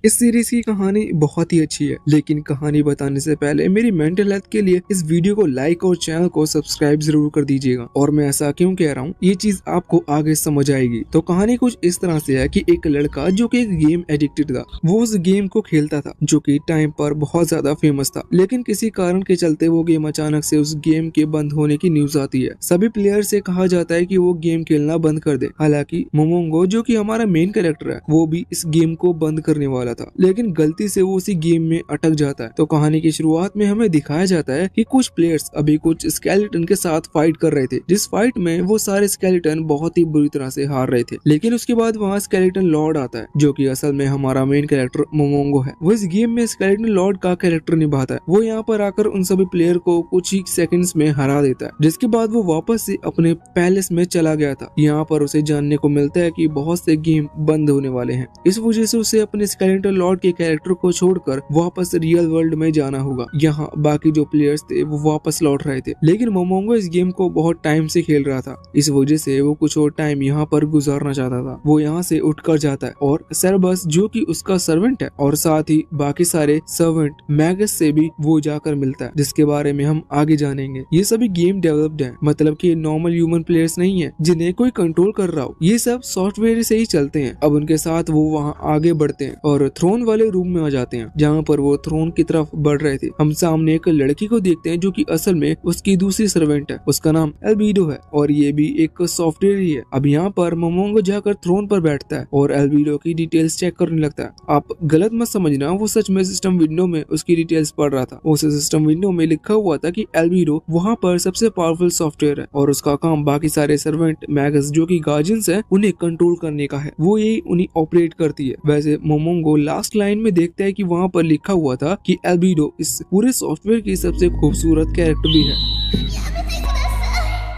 इस सीरीज की कहानी बहुत ही अच्छी है, लेकिन कहानी बताने से पहले मेरी मेंटल हेल्थ के लिए इस वीडियो को लाइक और चैनल को सब्सक्राइब जरूर कर दीजिएगा। और मैं ऐसा क्यों कह रहा हूँ, ये चीज आपको आगे समझ आएगी। तो कहानी कुछ इस तरह से है कि एक लड़का जो कि एक गेम एडिक्टेड था, वो उस गेम को खेलता था जो कि टाइम पर बहुत ज्यादा फेमस था, लेकिन किसी कारण के चलते वो गेम अचानक से उस गेम के बंद होने की न्यूज आती है। सभी प्लेयर से कहा जाता है कि वो गेम खेलना बंद कर दे। हालांकि मोमोंगो जो कि हमारा मेन कैरेक्टर है, वो भी इस गेम को बंद करने वाला था, लेकिन गलती से वो उसी गेम में अटक जाता है। तो कहानी की शुरुआत में हमें दिखाया जाता है कि कुछ प्लेयर्स अभी कुछ स्केलेटन के साथ फाइट कर रहे थे, जिस फाइट में वो सारे स्केलेटन बहुत ही बुरी तरह से हार रहे थे। लेकिन उसके बाद वहाँ स्केलेटन लॉर्ड आता है, जो कि असल में हमारा मेन कैरेक्टर मोमोंगो है। वो इस गेम में स्केलेटन लॉर्ड का कैरेक्टर निभाता है। वो यहाँ पर आकर उन सभी प्लेयर को कुछ ही सेकंड्स में हरा देता है, जिसके बाद वो वापस से अपने पैलेस में चला गया था। यहाँ पर उसे जानने को मिलता है कि बहुत से गेम बंद होने वाले हैं। इस वजह से उसे अपने स्केलेटन लॉर्ड के कैरेक्टर को छोड़कर वापस रियल वर्ल्ड में जाना होगा। यहाँ बाकी जो प्लेयर्स थे वो वापस लौट रहे थे, लेकिन मोमोंगो इस गेम को बहुत टाइम से खेल रहा था। इस वजह से वो कुछ और टाइम यहाँ पर गुजारना चाहता था। वो यहाँ से उठकर जाता है और सेरेबस जो कि उसका सर्वेंट है, और साथ ही बाकी सारे सर्वेंट मैगस से भी वो जाकर मिलता है, जिसके बारे में हम आगे जानेंगे। ये सभी गेम डेवलप्ड है, मतलब कि नॉर्मल ह्यूमन प्लेयर्स नहीं है जिन्हें कोई कंट्रोल कर रहा हो। ये सब सॉफ्टवेयर से ही चलते हैं। अब उनके साथ वो वहाँ आगे बढ़ते हैं और थ्रोन वाले रूम में आ जाते हैं, जहाँ पर वो थ्रोन की तरफ बढ़ रहे थे। हम सामने एक लड़की को देखते हैं जो कि असल में उसकी दूसरी सर्वेंट है। उसका नाम एल्बिडो है और ये भी एक सॉफ्टवेयर ही है। अब यहाँ पर मोमोंगो जाकर थ्रोन पर बैठता है और एल्बिडो की डिटेल्स चेक करने लगता है। आप गलत मत समझना, वो सच में सिस्टम विंडो में उसकी डिटेल्स पढ़ रहा था। उस सिस्टम विंडो में लिखा हुआ था कि एल्बिडो वहाँ पर सबसे पावरफुल सॉफ्टवेयर है और उसका काम बाकी सारे सर्वेंट मैगस जो कि गार्जियंस है उन्हें कंट्रोल करने का है। वो यही उन्हें ऑपरेट करती है। वैसे मोमोंगो लास्ट लाइन में देखता है कि वहाँ पर लिखा हुआ था कि एल्बिडो इस पूरे सॉफ्टवेयर की सबसे खूबसूरत कैरेक्टर भी है,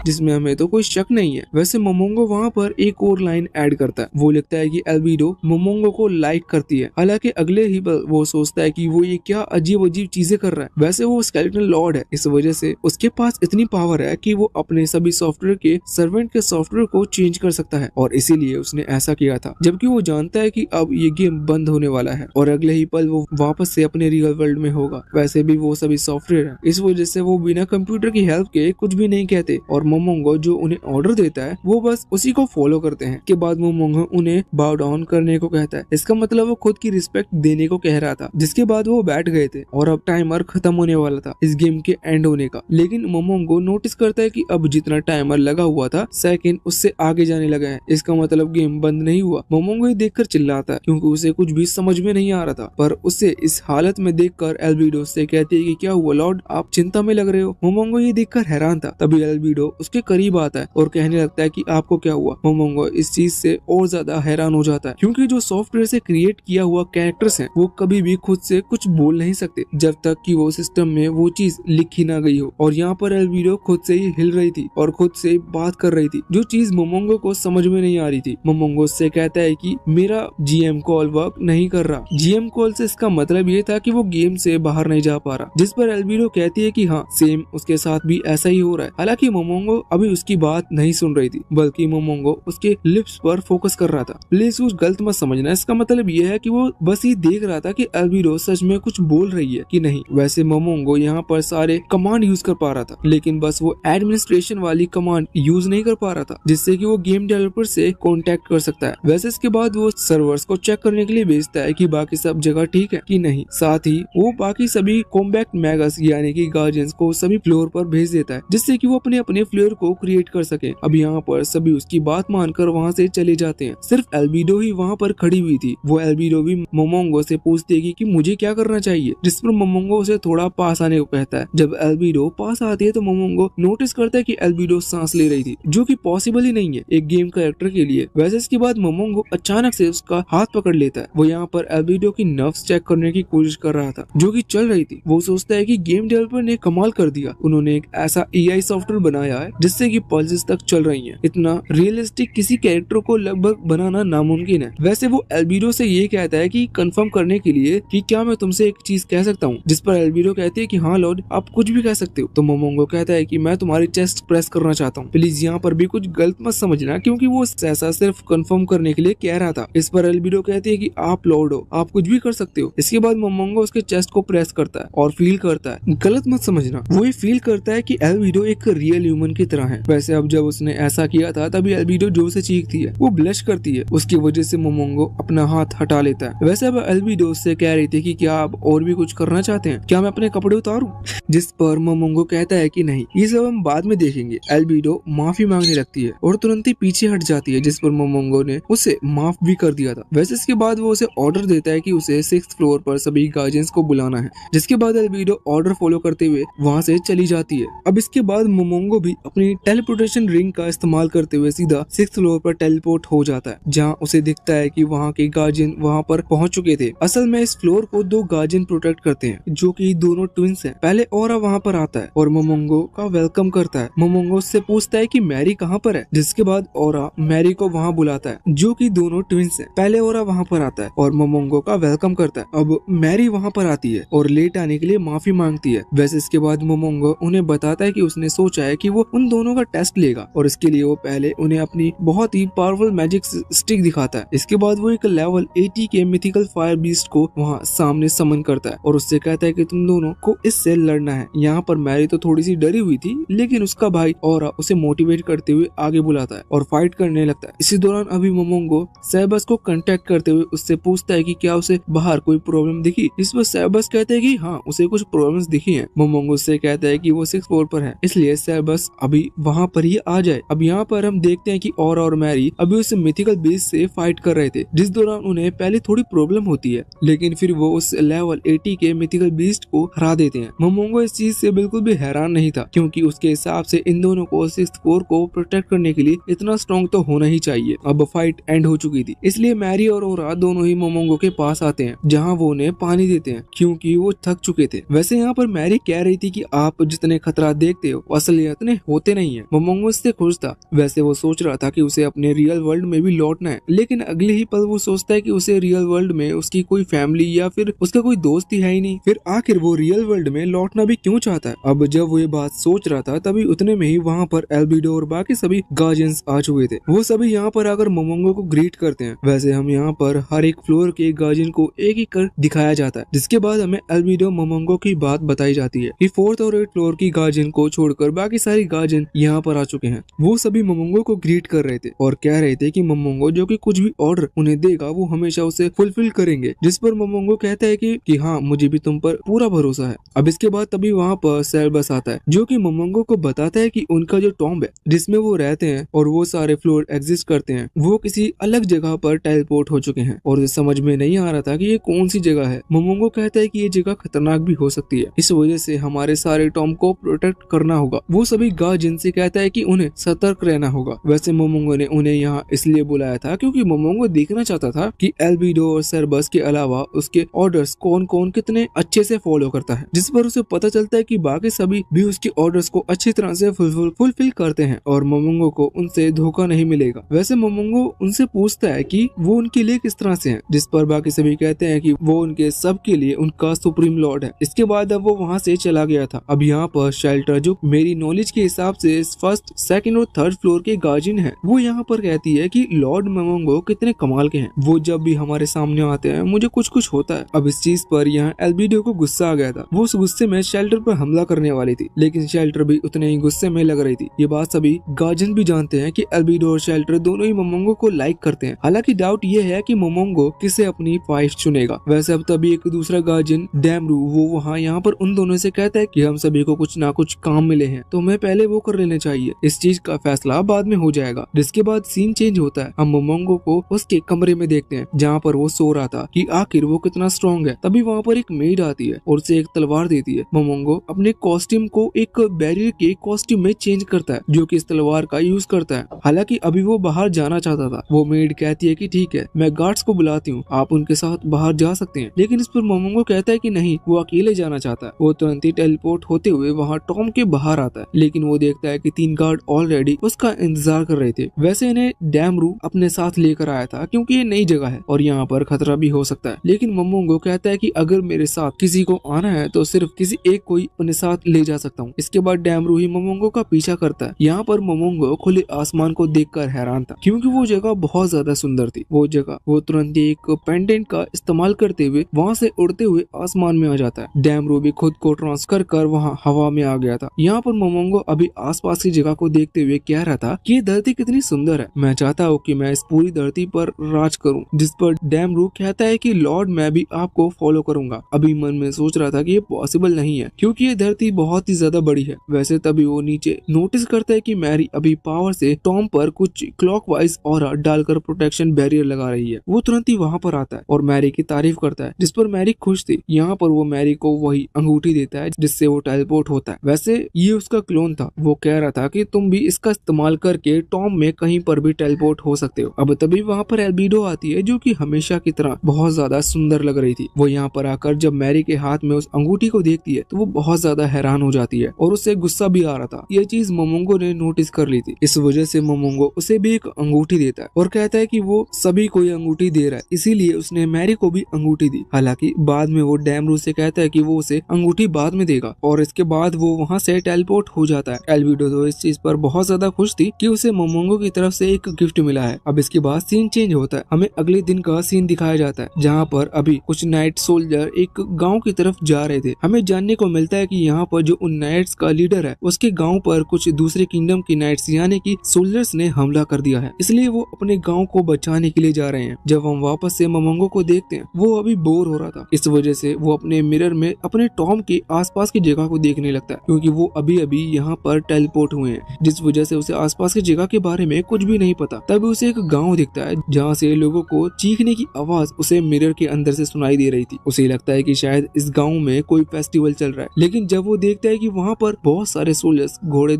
जिसमें हमें तो कोई शक नहीं है। वैसे मोमोंगो वहाँ पर एक और लाइन ऐड करता है। वो लिखता है कि एल्बिडो मोमोंगो को लाइक करती है। हालांकि अगले ही पल वो सोचता है कि वो ये क्या अजीब अजीब चीजें कर रहा है। वैसे वो स्केलेटन लॉर्ड है, इस वजह से उसके पास इतनी पावर है कि वो अपने सभी सॉफ्टवेयर के सर्वेंट के सॉफ्टवेयर को चेंज कर सकता है, और इसीलिए उसने ऐसा किया था। जबकि वो जानता है कि अब ये गेम बंद होने वाला है और अगले ही पल वो वापस से अपने रियल वर्ल्ड में होगा। वैसे भी वो सभी सॉफ्टवेयर है, इस वजह से वो बिना कंप्यूटर की हेल्प के कुछ भी नहीं कहते, और मोमोंगो जो उन्हें ऑर्डर देता है वो बस उसी को फॉलो करते हैं। के बाद मोमोंगो उन्हें बाउ डाउन करने को कहता है। इसका मतलब वो खुद की रिस्पेक्ट देने को कह रहा था, जिसके बाद वो बैठ गए थे और अब टाइमर खत्म होने वाला था इस गेम के एंड होने का। लेकिन मोमोंगो नोटिस करता है कि अब जितना टाइमर लगा हुआ था सेकंड उससे आगे जाने लगा है। इसका मतलब गेम बंद नहीं हुआ। मोमोंगो ये देखकर चिल्लाता है क्योंकि उसे कुछ भी समझ में नहीं आ रहा था, पर उसे इस हालत में देखकर एल्बिडो से कहती है कि क्या हुआ लॉर्ड, आप चिंता में लग रहे हो। मोमोंगो ये देखकर हैरान था। तभी एल्बिडो उसके करीब आता है और कहने लगता है कि आपको क्या हुआ। मोमोंगो इस चीज से और ज्यादा हैरान हो जाता है, क्योंकि जो सॉफ्टवेयर से क्रिएट किया हुआ कैरेक्टर्स हैं वो कभी भी खुद से कुछ बोल नहीं सकते जब तक कि वो सिस्टम में वो चीज लिखी ना गई हो। और यहाँ पर एल्बिडो खुद से ही हिल रही थी और खुद से बात कर रही थी, जो चीज मोमोंगो को समझ में नहीं आ रही थी। मोमोंगो से कहता है कि मेरा जीएम कॉल वर्क नहीं कर रहा। जीएम कॉल से इसका मतलब ये था कि वो गेम से बाहर नहीं जा पा रहा, जिस पर एल्बिडो कहती है कि हाँ सेम उसके साथ भी ऐसा ही हो रहा है। हालांकि मोमोंगो अभी उसकी बात नहीं सुन रही थी, बल्कि मोमोंगो उसके लिप्स पर फोकस कर रहा था। प्लीज कुछ गलत मत समझना, इसका मतलब यह है कि वो बस ये देख रहा था कि एल्बिडो सच में कुछ बोल रही है कि नहीं। वैसे मोमोंगो यहाँ पर सारे कमांड यूज कर पा रहा था, लेकिन बस वो एडमिनिस्ट्रेशन वाली कमांड यूज नहीं कर पा रहा था, जिससे कि वो गेम डेवलपर से कांटेक्ट कर सकता है। वैसे इसके बाद वो सर्वर्स को चेक करने के लिए भेजता है कि बाकी सब जगह ठीक है कि नहीं। साथ ही वो बाकी सभी कॉम्बैक्ट मैगस यानी कि गार्जियंस को सभी फ्लोर पर भेज देता है, जिससे कि वो अपने अपने फ्लोर को क्रिएट कर सके। अब यहाँ पर सभी उसकी बात मानकर वहाँ से चले जाते हैं। सिर्फ एल्बिडो ही वहाँ पर खड़ी हुई थी। वो एल्बिडो भी मोमोंगो से पूछती है कि मुझे क्या करना चाहिए, जिस पर मोमोंगो उसे थोड़ा पास आने को कहता है। जब एल्बिडो पास आती है तो मोमोंगो नोटिस करता है कि एल्बिडो सांस ले रही थी, जो कि पॉसिबल ही नहीं है एक गेम कैरेक्टर के लिए। वैसे इसके बाद मोमोंगो अचानक से उसका हाथ पकड़ लेता है। वो यहाँ पर एल्बिडो की नर्व्स चेक करने की कोशिश कर रहा था, जो कि चल रही थी। वो सोचता है कि गेम डेवलपर ने कमाल कर दिया, उन्होंने एक ऐसा एआई सॉफ्टवेयर बनाया है जिससे कि पल्सेस तक चल रही हैं। इतना रियलिस्टिक किसी कैरेक्टर को लगभग बनाना नामुमकिन है। वैसे वो एल्बिडो से ये कहता है कि कंफर्म करने के लिए कि क्या मैं तुमसे एक चीज कह सकता हूँ, जिस पर एल्बिडो कहती है कि हाँ लॉर्ड, आप कुछ भी कह सकते हो। तो मोमोंगो कहता है कि मैं तुम्हारी चेस्ट प्रेस करना चाहता हूँ, प्लीज यहाँ पर भी कुछ गलत मत समझना, क्योंकि वो ऐसा सिर्फ कंफर्म करने के लिए कह रहा था। इस पर एल्बिडो कहती है कि आप लॉर्ड हो, आप कुछ भी कर सकते हो। इसके बाद मोमोंगो उसके चेस्ट को प्रेस करता है और फील करता है, गलत मत समझना, वो ये फील करता है कि एल्बिडो एक रियल ह्यूमन की तरह है। वैसे अब जब उसने ऐसा किया था तभी एल्बिडो जोर से चीखती है, वो ब्लश करती है, उसकी वजह से मोमोंगो अपना हाथ हटा लेता है। वैसे अब एल्बिडो उससे कह रही थी कि क्या आप और भी कुछ करना चाहते हैं, क्या मैं अपने कपड़े उतारूं, जिस पर मोमोंगो कहता है कि नहीं, ये सब हम बाद में देखेंगे। एल्बिडो माफी मांगने लगती है और तुरंत ही पीछे हट जाती है, जिस पर मोमोंगो ने उसे माफ भी कर दिया था। वैसे इसके बाद वो उसे ऑर्डर देता है कि उसे 6th फ्लोर पर सभी गार्जियंस को बुलाना है, जिसके बाद एल्बिडो ऑर्डर फॉलो करते हुए वहाँ से चली जाती है। अब इसके बाद मोमोंगो भी अपनी टेलीपोर्टेशन रिंग का इस्तेमाल करते हुए सीधा 6th फ्लोर पर टेलीपोर्ट हो जाता है, जहाँ उसे दिखता है कि वहाँ के गार्जियन वहाँ पर पहुंच चुके थे। असल में इस फ्लोर को 2 गार्जियन प्रोटेक्ट करते हैं, जो कि दोनों ट्विंस हैं। पहले ओरा वहाँ पर आता है और मोमोंगो का वेलकम करता है। मोमोंगो उससे पूछता है कि मैरी कहाँ पर है, जिसके बाद ओरा मैरी को वहाँ बुलाता है, जो कि दोनों ट्विंस हैं। पहले ओरा वहाँ पर आता है और मोमोंगो का वेलकम करता है। अब मैरी वहाँ पर आती है और लेट आने के लिए माफी मांगती है। वैसे इसके बाद मोमोंगो उन्हें बताता है कि उसने सोचा है कि वो उन दोनों का टेस्ट लेगा और इसके लिए वो पहले उन्हें अपनी बहुत ही पावरफुल मैजिक स्टिक दिखाता है। इसके बाद वो एक लेवल 80 के मिथिकल फायर बीस्ट को वहाँ सामने समन करता है और उससे कहता है कि तुम दोनों को इससे लड़ना है। यहाँ पर मैरी तो थोड़ी सी डरी हुई थी, लेकिन उसका भाई ओरा उसे मोटिवेट करते हुए आगे बुलाता है और फाइट करने लगता है। इसी दौरान अभी मोमोंगो सेबस को कांटेक्ट करते हुए उससे पूछता है कि क्या उसे बाहर कोई प्रॉब्लम दिखी, इस पर सेबस कहते हैं कि हाँ, उसे कुछ प्रॉब्लम्स दिखी हैं। मोमोंगो से कहता है कि वो 6th फ्लोर पर है, इसलिए सेबस अभी वहाँ पर ही आ जाए। अब यहाँ पर हम देखते हैं कि ओरा और मैरी अभी उस मिथिकल बीस्ट से फाइट कर रहे थे, जिस दौरान उन्हें पहले थोड़ी प्रॉब्लम होती है, लेकिन फिर वो उस लेवल 80 के मिथिकल बीस्ट को हरा देते हैं। मोमोंगो इस चीज से बिल्कुल भी हैरान नहीं था, क्योंकि उसके हिसाब से इन दोनों को 6th फ्लोर को प्रोटेक्ट करने के लिए इतना स्ट्रॉन्ग तो होना ही चाहिए। अब फाइट एंड हो चुकी थी, इसलिए मैरी और ओरा दोनों ही मोमोंगो के पास आते हैं, जहाँ वो उन्हें पानी देते हैं, क्योंकि वो थक चुके थे। वैसे यहाँ पर मैरी कह रही थी कि आप जितने खतरा देखते हो असलियत इतने होते नहीं है। मोमोंगो इससे खुश था। वैसे वो सोच रहा था कि उसे अपने रियल वर्ल्ड में भी लौटना है, लेकिन अगले ही पल वो सोचता है कि उसे रियल वर्ल्ड में उसकी कोई फैमिली या फिर उसका कोई दोस्त ही है ही नहीं, फिर आखिर वो रियल वर्ल्ड में लौटना भी क्यों चाहता है। अब जब वो ये बात सोच रहा था तभी उतने में ही वहाँ पर एल्बिडो और बाकी सभी गार्जियंस आ चुके थे। वो सभी यहाँ पर आकर मोमोंगो को ग्रीट करते हैं। वैसे हम यहाँ पर हर एक फ्लोर के गार्जियन को एक एक कर दिखाया जाता है, जिसके बाद हमें एल्बिडो मोमोंगो की बात बताई जाती है कि 4th और 8th फ्लोर की गार्जियन को छोड़कर बाकी सारी गार्जियन यहाँ पर आ चुके हैं। वो सभी मोमोंगो को ग्रीट कर रहे थे और कह रहे थे कि मोमोंगो जो कि कुछ भी ऑर्डर उन्हें देगा वो हमेशा उसे फुलफिल करेंगे, जिस पर मोमोंगो कहता है कि हाँ, मुझे भी तुम पर पूरा भरोसा है। अब इसके बाद तभी वहाँ पर सेबस आता है, जो कि मोमोंगो को बताता है कि उनका जो टॉम्ब है जिसमें वो रहते हैं और वो सारे फ्लोर एग्जिस्ट करते हैं, वो किसी अलग जगह पर टेलीपोर्ट हो चुके हैं और उसे समझ में नहीं आ रहा था कि ये कौन सी जगह है। मोमोंगो कहता है कि ये जगह खतरनाक भी हो सकती है, इस वजह से हमारे सारे टॉम्ब को प्रोटेक्ट करना होगा। वो सभी गार्जियन से कहता है कि उन्हें सतर्क रहना होगा। वैसे मोमोंगो ने उन्हें यहाँ इसलिए बुलाया था क्योंकि मोमोंगो देखना चाहता था कि एल्बिडो और सेबस के अलावा उसके ऑर्डर्स कौन कौन कितने अच्छे से फॉलो करता है, जिस पर उसे पता चलता है कि बाकी सभी भी उसके ऑर्डर्स को अच्छी तरह से फुलफिल करते हैं और मोमोंगो को उनसे धोखा नहीं मिलेगा। वैसे मोमोंगो उनसे पूछता है कि वो उनके लिए किस तरह से हैं, जिस पर बाकी सभी कहते हैं कि वो उनके सब के लिए उनका सुप्रीम लॉर्ड है। इसके बाद अब वो वहाँ से चला गया था। अब यहाँ पर शेल्टर, जो मेरी नॉलेज के हिसाब से 1st, 2nd और 3rd फ्लोर के गार्जियन है, वो यहाँ पर कहती है कि लॉर्ड मोमोंगो कितने कमाल के हैं। वो जब भी हमारे सामने आते हैं मुझे कुछ कुछ होता है। अब इस चीज पर यहाँ एल्बिडो को गुस्सा आ गया था। वो उस गुस्से में शेल्टर पर हमला करने वाली थी, लेकिन शेल्टर भी उतने ही गुस्से में लग रही थी। ये बात सभी गार्जियन भी जानते हैं कि एल्बिडो और शेल्टर दोनों ही मोमोंगो को लाइक करते हैं। हालांकि डाउट ये है कि मोमोंगो किसे अपनी वाइफ चुनेगा। वैसे अब तभी एक दूसरा गार्जियन डैमरू, वो वहाँ यहाँ पर उन दोनों से कहता है कि हम सभी को कुछ ना कुछ काम मिले हैं, तो हमें पहले वो कर लेना चाहिए, इस चीज का फैसला बाद में हो जाएगा। जिसके बाद सीन चेंज होता है। हम मोमोंगो को उसके कमरे में देखते हैं जहाँ पर वो सो रहा था कि आखिर वो कितना स्ट्रॉन्ग है। तभी वहाँ पर एक मेड आती है और उसे एक तलवार देती है। मोमोंगो अपने कॉस्ट्यूम को एक बैरियर के कॉस्ट्यूम में चेंज करता है, जो कि इस तलवार का यूज करता है। हालांकि अभी वो बाहर जाना चाहता था। वो मेड कहती है कि ठीक है, मैं गार्ड्स को बुलाती हूँ, आप उनके साथ बाहर जा सकते हैं। लेकिन इस पर मोमोंगो कहता है कि नहीं, वो अकेले जाना चाहता है। वो तुरंत ही टेलीपोर्ट होते हुए वहाँ टॉम के बाहर आता है, लेकिन वो वो देखता है कि 3 गार्ड ऑलरेडी उसका इंतजार कर रहे थे। वैसे इन्हें डैमरू अपने साथ लेकर आया था क्योंकि ये नई जगह है और यहाँ पर खतरा भी हो सकता है, लेकिन मोमोंगो कहता है कि अगर मेरे साथ किसी को आना है तो सिर्फ किसी एक को ही अपने साथ ले जा सकता हूँ। इसके बाद डैमरू ही मोमोंगो का पीछा करता है। यहाँ पर मोमोंगो खुले आसमान को देखकर हैरान था क्योंकि वो जगह बहुत ज्यादा सुंदर थी। वो तुरंत ही एक पेंडेंट का इस्तेमाल करते हुए वहाँ से उड़ते हुए आसमान में आ जाता है। डैमरू भी खुद को ट्रांसफर कर वहाँ हवा में आ गया था। यहाँ पर मोमोंगो अभी आसपास की जगह को देखते हुए कह रहा था कि ये धरती कितनी सुंदर है, मैं चाहता हूँ कि मैं इस पूरी धरती पर राज करूँ। जिस पर डैमरू कहता है कि लॉर्ड मैं भी आपको फॉलो करूंगा। अभी मन में सोच रहा था कि ये पॉसिबल नहीं है क्योंकि ये धरती बहुत ही ज्यादा बड़ी है। वैसे तभी वो नीचे नोटिस करता है कि मैरी अभी पावर से टॉम पर कुछ क्लॉकवाइज ऑरा डालकर प्रोटेक्शन बैरियर लगा रही है। वो तुरंत ही वहाँ पर आता है और मैरी की तारीफ करता है, जिस पर मैरी खुश थी। यहाँ पर वो मैरी को वही अंगूठी देता है जिससे वो टेलीपोर्ट होता है। वैसे ये उसका क्लोन था। वो कह रहा था कि तुम भी इसका इस्तेमाल करके टॉम में कहीं पर भी टेलीपोर्ट हो सकते हो। अब तभी वहाँ पर एल्बिडो आती है जो कि हमेशा की तरह बहुत ज्यादा सुंदर लग रही थी। वो यहाँ पर आकर जब मैरी के हाथ में उस अंगूठी को देखती है तो वो बहुत ज्यादा हैरान हो जाती है और उससे गुस्सा भी आ रहा था। ये चीज मोमोंगो ने नोटिस कर ली थी। इस वजह से मोमोंगो उसे भी एक अंगूठी देता है और कहता है कि वो सभी को ये अंगूठी दे रहा है, इसीलिए उसने मैरी को भी अंगूठी दी। हालांकि बाद में वो डैमरू से कहता है कि वो उसे अंगूठी बाद में देगा और इसके बाद वो वहाँ से टेलीपोर्ट हो जाता है। एल्बिडो तो इस चीज पर बहुत ज्यादा खुश थी कि उसे मोमोंगो की तरफ से एक गिफ्ट मिला है। अब इसके बाद सीन चेंज होता है। हमें अगले दिन का सीन दिखाया जाता है जहाँ पर अभी कुछ नाइट सोल्जर एक गांव की तरफ जा रहे थे। हमें जानने को मिलता है कि यहाँ पर जो उन नाइट्स का लीडर है उसके गांव पर कुछ दूसरे किंगडम की नाइट्स यानी कि सोल्जर्स ने हमला कर दिया है, इसलिए वो अपने गांव को बचाने के लिए जा रहे हैं। जब हम वापस से मोमोंगो को देखते हैं वो अभी बोर हो रहा था। इस वजह से वो अपने मिरर में अपने टॉम के आसपास की जगह को देखने लगता है क्योंकि वो अभी अभी यहाँ पर टेलीपोर्ट हुए हैं, जिस वजह से उसे आसपास की जगह के बारे में कुछ भी नहीं पता। तभी उसे एक गाँव दिखता है जहाँ से लोगों को चीखने की आवाज उसे मिरर के अंदर से सुनाई दे रही थी। उसे लगता है कि शायद इस गांव में कोई फेस्टिवल चल रहा है, लेकिन जब वो देखता है कि वहाँ पर बहुत सारे सोल्जर्स घोड़े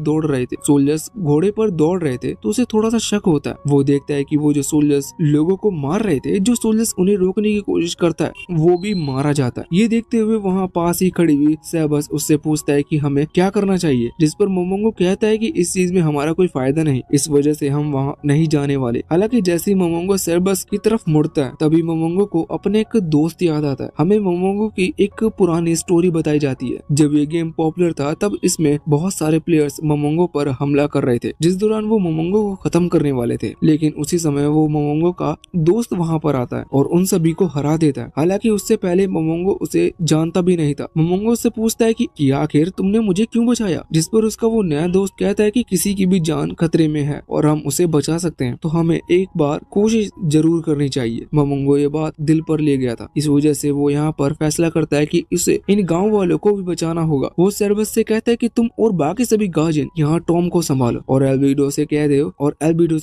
पर दौड़ रहे थे तो उसे थोड़ा सा शक होता है। वो देखता है कि वो जो सोल्जर्स लोगों को मार रहे थे, जो सोल्जर्स उन्हें रोकने की कोशिश करता है वो भी मारा जाता है। ये देखते हुए वहाँ पास ही खड़ी हुई सेबस उससे पूछता है कि हमें क्या करना चाहिए, जिस पर मोमोंगो कहता है कि इस चीज में हमारा कोई फायदा नहीं, इस वजह से हम वहाँ नहीं जाने वाले। हालांकि जैसे ही मोमोंगो सेबस की तरफ मुड़ता है तभी मोमोंगो को अपने एक दोस्त याद आता है। हमें मोमोंगो की एक पुरानी स्टोरी बताई जाती है। जब ये गेम पॉपुलर था तब इसमें बहुत सारे प्लेयर्स मोमोंगो पर हमला कर रहे थे, जिस दौरान वो मोमोंगो को खत्म करने वाले थे, लेकिन उसी समय वो मोमोंगो का दोस्त वहाँ पर आता है और उन सभी को हरा देता है। हालांकि उससे पहले मोमोंगो उसे जानता भी नहीं था। मोमोंगो उससे पूछता है कि आखिर तुमने मुझे क्यों बचाया, जिस पर उसका वो नया दोस्त कहता है कि किसी की भी जान खतरे में है और हम उसे बचा सकते हैं, तो हमें एक बार कोशिश जरूर करनी चाहिए। मोमोंगो ये बात दिल पर ले गया था, इस वजह से वो यहाँ पर फैसला करता है कि उसे इन गाँव वालों को भी बचाना होगा। वो सेबस से कहता है कि तुम और बाकी सभी गार्जियन यहाँ टॉम को संभालो और एल्बिडो से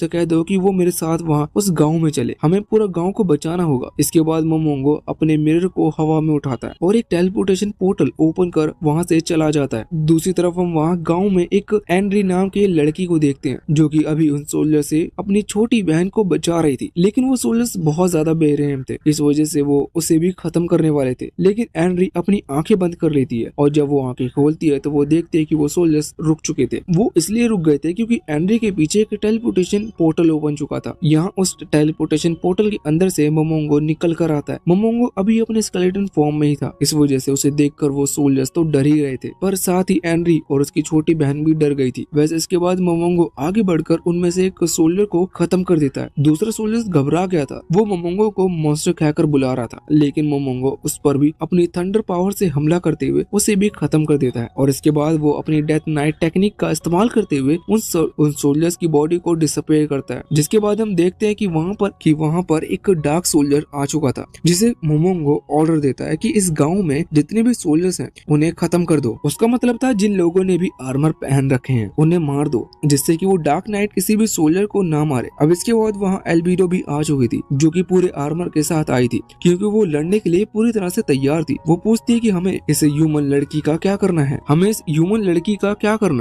कह दो कि वो मेरे साथ वहाँ उस गाँव में चले, हमें पूरा गाँव को बचाना होगा। इसके बाद मोमोंगो अपने मिरर को हवा में उठाता है और एक टेलीपोर्टेशन पोर्टल ओपन कर वहाँ से चला जाता है। दूसरी तरफ हम वहाँ गाँव में एक एंड्री नाम की लड़की को देखते हैं जो कि अभी उन सोल्जर से अपनी छोटी बहन को बचा रही थी, लेकिन वो सोल्जर्स बहुत ज्यादा बेरहम थे, इस वजह से वो उसे भी खत्म करने वाले थे। लेकिन एंड्री अपनी आंखें बंद कर लेती है और जब वो आंखें खोलती है तो वो देखते है कि वो सोल्जर्स रुक चुके थे। वो इसलिए रुक गए थे क्योंकि एंड्री के पीछे एक टेलीपोर्टेशन पोर्टल ओपन चुका था। यहाँ उस टेलीपोर्टेशन पोर्टल के अंदर से मोमोंगो निकल कर आता है। मोमोंगो अभी अपने स्केलेटन फॉर्म में ही था, इस वजह से उसे देखकर वो सोल्जर्स तो डर ही गए थे, पर साथ ही एंड्री और उसकी छोटी बहन भी डर गई थी। वैसे इसके बाद मोमोंगो आगे बढ़कर उनमें से एक सोल्जर को खत्म कर देता है। दूसरा सोल्जर घबरा गया था, वो मोमोंगो को मॉन्स्टर कहकर बुला रहा था, लेकिन मोमोंगो उस पर भी अपनी थंडर पावर से हमला करते हुए उसे भी खत्म कर देता है और इसके बाद वो अपनी डेथ नाइट टेक्निक का इस्तेमाल करते हुए उन सोल्जर्स की बॉडी को डिसअपियर करता है। जिसके बाद हम देखते हैं कि वहाँ पर एक डार्क सोल्जर आ चुका था, जिसे मोमोंगो ऑर्डर देता है कि इस गाँव में जितने भी सोल्जर्स हैं उन्हें खत्म कर दो। उसका मतलब था जिन लोगों ने भी आर्मर पहन रखे हैं उन्हें मार दो, जिससे कि वो डार्क नाइट किसी भी सोल्जर को ना मारे। अब इसके बाद वहाँ एल्बिडो भी आ चुकी थी जो कि पूरे आर्मर के साथ आई थी क्योंकि वो लड़ने के लिए पूरी तरह से तैयार थी। वो पूछती है कि हमें इस ह्यूमन लड़की का क्या करना